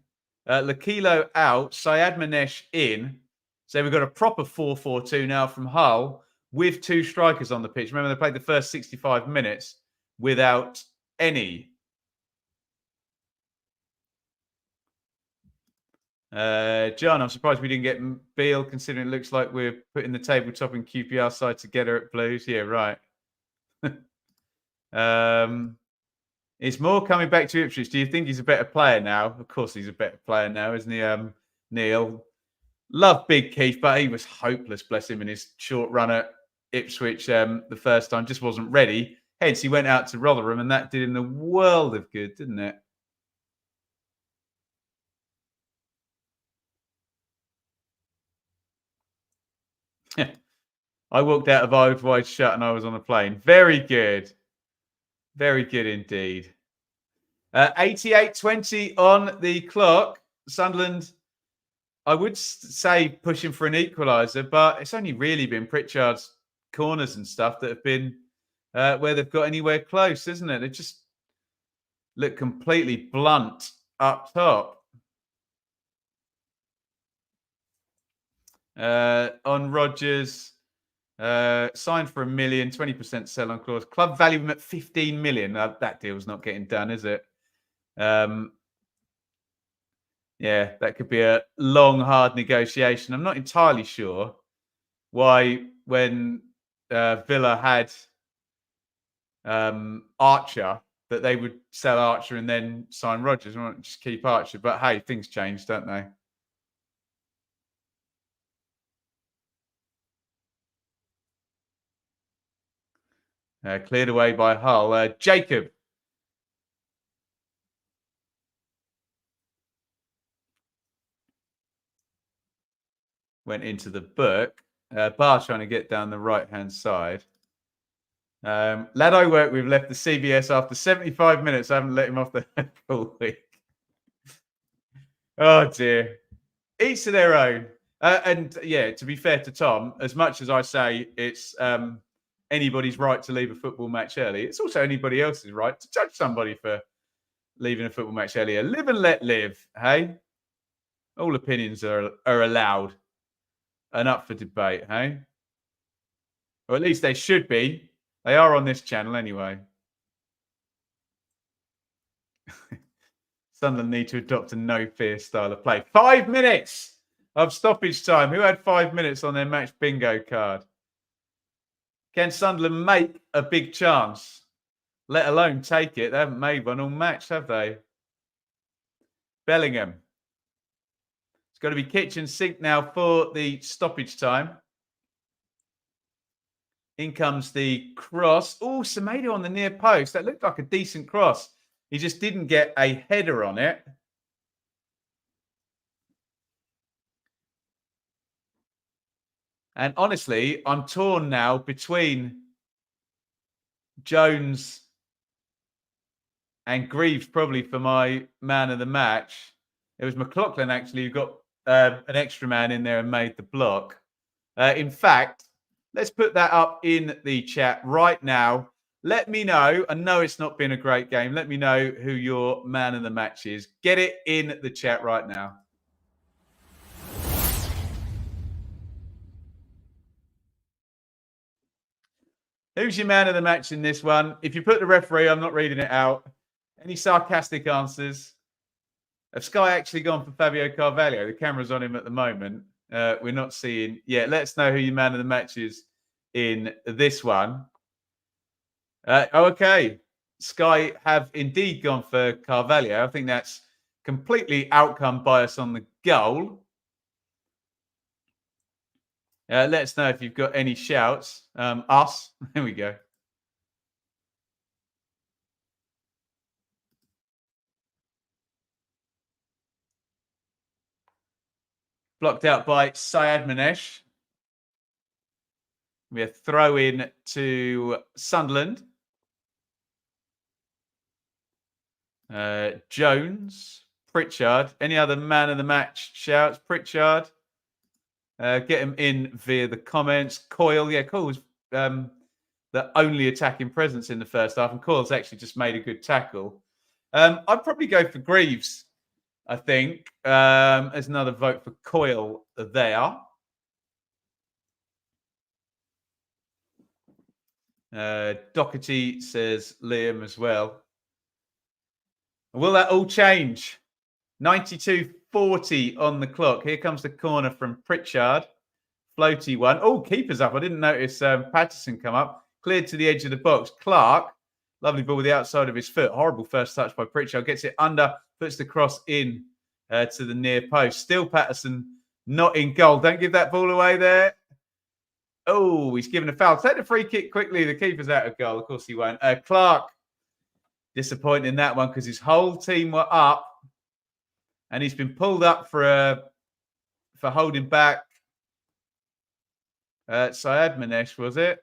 [SPEAKER 1] Lakilo out, Syed Manesh in. So we've got a proper 4-4-2 now from Hull with two strikers on the pitch. Remember, they played the first 65 minutes without any. John, I'm surprised we didn't get Beale, considering it looks like we're putting the tabletop and QPR side together at Blues. Yeah, right. Is Moore coming back to Ipswich? Do you think he's a better player now? Of course he's a better player now, isn't he, Neil? Love Big Keith, but he was hopeless, bless him, in his short run at Ipswich the first time. Just wasn't ready. Hence, he went out to Rotherham, and that did him the world of good, didn't it? I walked out of Eyes Wide Shut and I was on a plane. Very good. Very good indeed. 88-20 on the clock. Sunderland, I would say, pushing for an equaliser, but it's only really been Pritchard's corners and stuff that have been where they've got anywhere close, isn't it? They just look completely blunt up top. On Rodgers, signed for $1 million, 20% sell on clause. Club value him at 15 million. That deal's not getting done, is it? Yeah, that could be a long, hard negotiation. I'm not entirely sure why, when Villa had Archer, that they would sell Archer and then sign Rodgers. I want to just keep Archer. But hey, things change, don't they? Cleared away by Hull. Jacob. Went into the book. Bar trying to get down the right-hand side. Lad I work with left the CBS after 75 minutes. I haven't let him off the hook all week. Oh, dear. Each to their own. And, yeah, to be fair to Tom, as much as I say it's anybody's right to leave a football match early, it's also anybody else's right to judge somebody for leaving a football match earlier. Live and let live, hey? All opinions are allowed and up for debate, hey? Or at least they should be. They are on this channel anyway. Sunderland need to adopt a no-fear style of play. 5 minutes of stoppage time. Who had 5 minutes on their match bingo card? Can Sunderland make a big chance? Let alone take it. They haven't made one all match, have they? Bellingham. It's got to be kitchen sink now for the stoppage time. In comes the cross. Oh, Semedo on the near post. That looked like a decent cross. He just didn't get a header on it. And honestly, I'm torn now between Jones and Greaves probably for my man of the match. It was McLaughlin actually who got an extra man in there and made the block. In fact, let's put that up in the chat right now. Let me know. I know it's not been a great game. Let me know who your man of the match is. Get it in the chat right now. Who's your man of the match in this one? If you put the referee, I'm not reading it out. Any sarcastic answers? Have Sky actually gone for Fabio Carvalho? The camera's on him at the moment. We're not seeing. Yeah, let us know who your man of the match is in this one. Okay. Sky have indeed gone for Carvalho. I think that's completely outcome bias on the goal. Let us know if you've got any shouts. Us. There we go. Blocked out by Syed Manesh. We are throw in to Sunderland. Jones, Pritchard. Any other man of the match shouts? Pritchard. Get him in via the comments. Coyle. Yeah, Coyle was the only attacking presence in the first half, and Coyle's actually just made a good tackle. I'd probably go for Greaves, I think. There's another vote for Coyle there. Doherty says Liam as well. Will that all change? 92:40 on the clock. Here comes the corner from Pritchard. Floaty one. Oh, keeper's up. I didn't notice Patterson come up. Cleared to the edge of the box. Clark. Lovely ball with the outside of his foot. Horrible first touch by Pritchard. Gets it under. Puts the cross in to the near post. Still Patterson not in goal. Don't give that ball away there. Oh, he's given a foul. Take the free kick quickly. The keeper's out of goal. Of course he won't. Clark. Disappointing in that one because his whole team were up. And he's been pulled up for holding back. Syed Manesh, was it?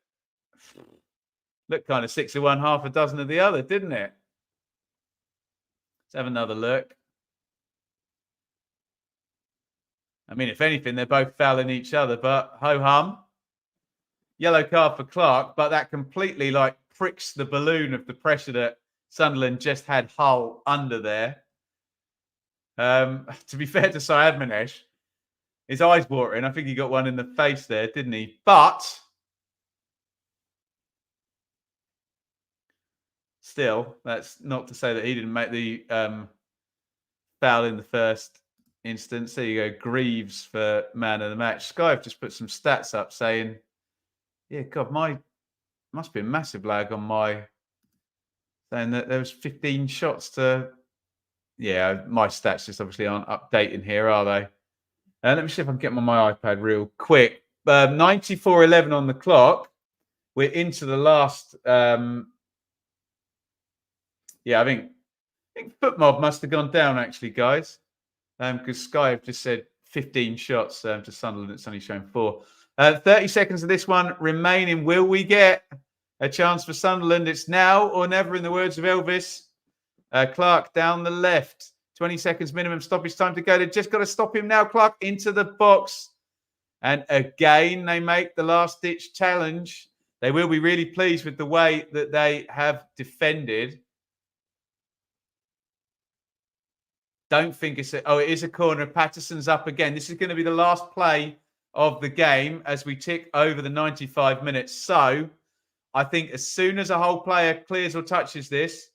[SPEAKER 1] Looked kind of 6 of one, half a dozen of the other, didn't it? Let's have another look. I mean, if anything, they're both fouling each other, but ho-hum. Yellow card for Clark, but that completely pricks the balloon of the pressure that Sunderland just had Hull under there. To be fair to Syed Manesh, his eyes watering. I think he got one in the face there, didn't he? But still, that's not to say that he didn't make the foul in the first instance. There you go, Greaves for man of the match. Sky have just put some stats up saying, yeah, God, must be a massive lag on my, saying that there was 15 shots to, yeah, my stats just obviously aren't updating here, are they? Let me see if I can get my iPad real quick. 94:11 on the clock. We're into the last. I think FootMob must have gone down actually, guys, because Sky have just said 15 shots to Sunderland. It's only shown 4. 30 seconds of this one remaining. Will we get a chance for Sunderland? It's now or never, in the words of Elvis. Clark down the left. 20 seconds minimum stoppage time to go. They've just got to stop him now. Clark into the box. And again, they make the last-ditch challenge. They will be really pleased with the way that they have defended. Don't think it's it is a corner. Patterson's up again. This is going to be the last play of the game as we tick over the 95 minutes. So I think as soon as a whole player clears or touches this,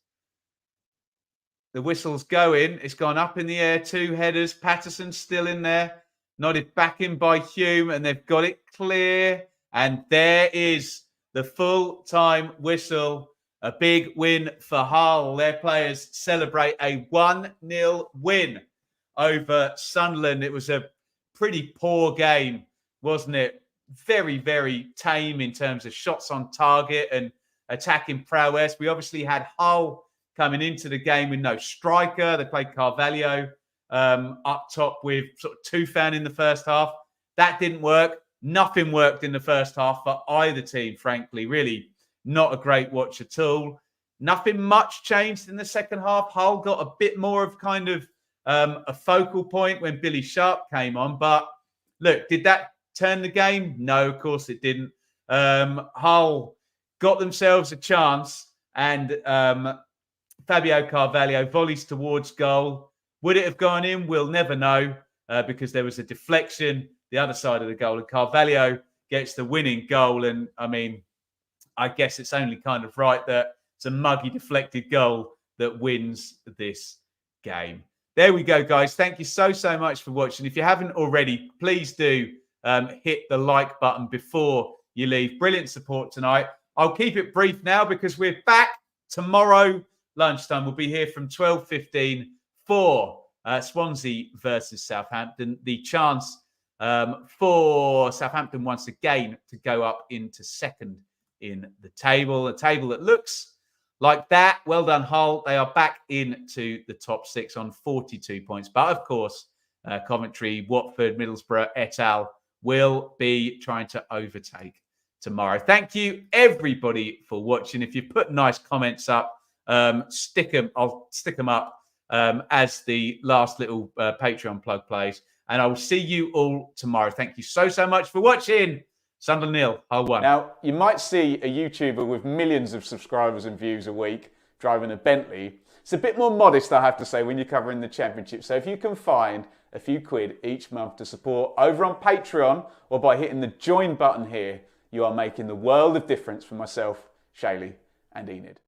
[SPEAKER 1] The whistle's going. It's gone up in the air. 2 headers. Patterson's still in there. Nodded back in by Hume, and they've got it clear. And there is the full-time whistle. A big win for Hull. Their players celebrate a 1-0 win over Sunderland. It was a pretty poor game, wasn't it? Very, very tame in terms of shots on target and attacking prowess. We obviously had Hull coming into the game with no striker. They played CARVALHO up top with sort of Tufan in the first half. That didn't work. Nothing worked in the first half for either team, frankly. Really not a great watch at all. Nothing much changed in the second half. Hull got a bit more of kind of a focal point when Billy Sharp came on. But look, did that turn the game? No, of course it didn't. Hull got themselves a chance, and Fabio Carvalho volleys towards goal. Would it have gone in? We'll never know because there was a deflection the other side of the goal, and Carvalho gets the winning goal. And I mean, I guess it's only kind of right that it's a muggy deflected goal that wins this game. There we go, guys. Thank you so much for watching. If you haven't already, please do hit the like button before you leave. Brilliant support tonight. I'll keep it brief now because we're back tomorrow lunchtime. We'll be here from 12:15 for Swansea versus Southampton. The chance for Southampton once again to go up into second in the table. A table that looks like that. Well done, Hull. They are back into the top 6 on 42 points. But of course, Coventry, Watford, Middlesbrough, et al. Will be trying to overtake tomorrow. Thank you, everybody, for watching. If you put nice comments up, I'll stick them up as the last little Patreon plug plays. And I will see you all tomorrow. Thank you so much for watching. Sunderland 0, Hull 1. Now, you might see a YouTuber with millions of subscribers and views a week driving a Bentley. It's a bit more modest, I have to say, when you're covering the Championship. So if you can find a few quid each month to support over on Patreon or by hitting the join button here, you are making the world of difference for myself, Shaylee, and Enid.